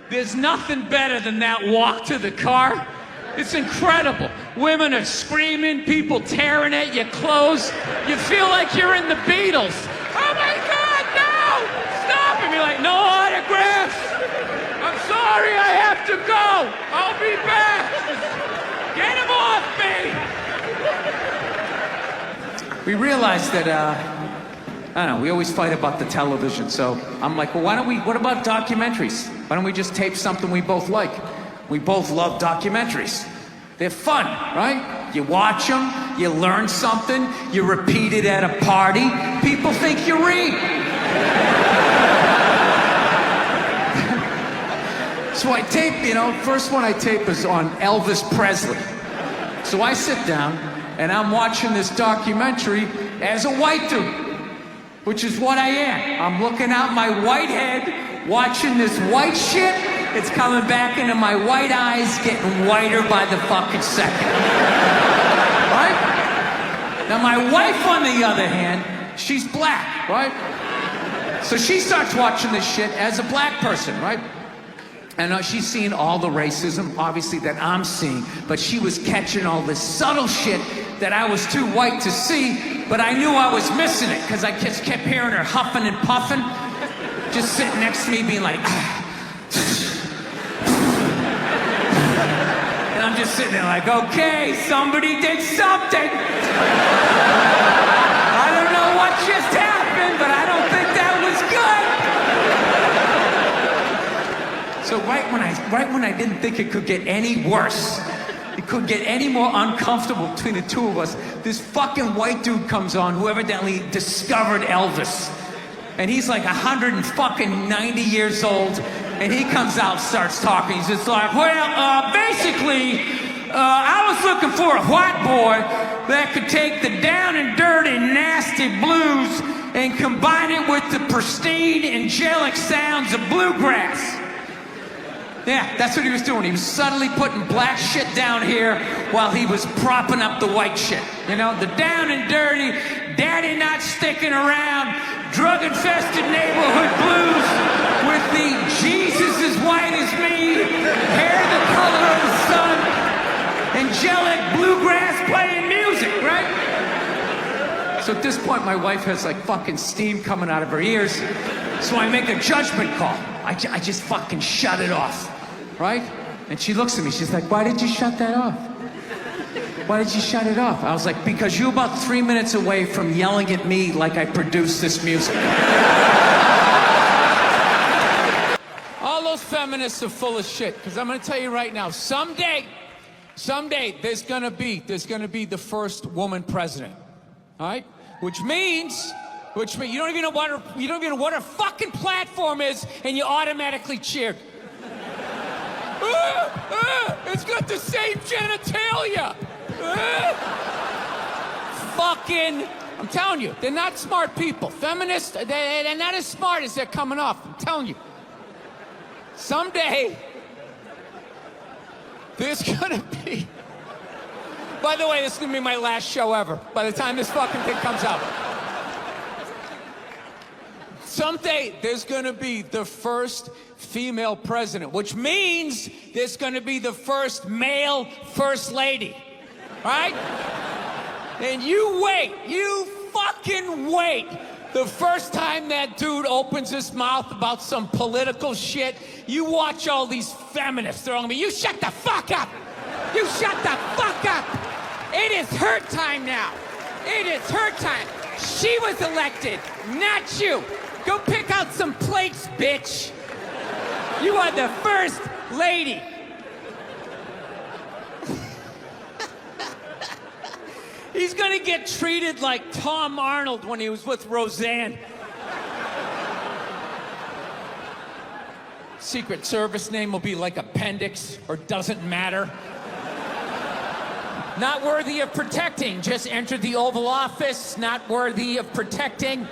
There's nothing better than that walk to the car. It's incredible. Women are screaming, people tearing at your clothes. You feel like you're in the Beatles. Oh my God, no! Stop! And you're like, no autographs! I'm sorry, I have to go! I'll be back! Get him off me! We realized that, I don't know, we always fight about the television, so I'm like, well, what about documentaries? Why don't we just tape something we both like? We both love documentaries. They're fun, right? You watch them, you learn something, you repeat it at a party, people think you read. So I tape, first one I tape is on Elvis Presley. So I sit down and I'm watching this documentary as a white dude, which is what I am. I'm looking out my white head, watching this white shit. It's coming back into my white eyes, getting whiter by the fucking second. Right? Now my wife, on the other hand, she's black, right? So she starts watching this shit as a black person, right? And she's seeing all the racism, obviously, that I'm seeing, but she was catching all this subtle shit that I was too white to see, but I knew I was missing it, because I just kept hearing her huffing and puffing, just sitting next to me being like, and I'm just sitting there like, okay, somebody did something. I don't know what just happened, but I don't think that was good. So right when I didn't think it could get any worse, it could get any more uncomfortable between the two of us, this fucking white dude comes on who evidently discovered Elvis. And he's like 190 years old, and he comes out, starts talking. He's just like, well, basically, I was looking for a white boy that could take the down and dirty, nasty blues and combine it with the pristine, angelic sounds of bluegrass. Yeah, that's what he was doing. He was subtly putting black shit down here while he was propping up the white shit. The down and dirty, daddy not sticking around, drug-infested neighborhood blues with the Jesus as white as me, hair the color of the sun, angelic bluegrass playing music, right? So at this point, my wife has like fucking steam coming out of her ears. So I make a judgment call. I just fucking shut it off, right? And she looks at me, she's like, why did you shut that off? Why did you shut it off? I was like, because you're about 3 minutes away from yelling at me like I produced this music. All those feminists are full of shit, because I'm gonna tell you right now, someday, there's gonna be the first woman president, all right? Which means you don't even know what her fucking platform is, and you automatically cheered. It's got the same genitalia. Fucking, I'm telling you, they're not smart people. Feminists, they're not as smart as they're coming off. I'm telling you. Someday, there's gonna be. By the way, this is gonna be my last show ever. By the time this fucking thing comes out. Someday, there's gonna be the first female president, which means there's gonna be the first male first lady, right? And you fucking wait. The first time that dude opens his mouth about some political shit, you watch all these feminists throwing me, you shut the fuck up! You shut the fuck up! It is her time now. It is her time. She was elected, not you. Go pick out some plates, bitch. You are the first lady. He's gonna get treated like Tom Arnold when he was with Roseanne. Secret Service name will be like Appendix or doesn't matter. Not worthy of protecting. Just entered the Oval Office. Not worthy of protecting.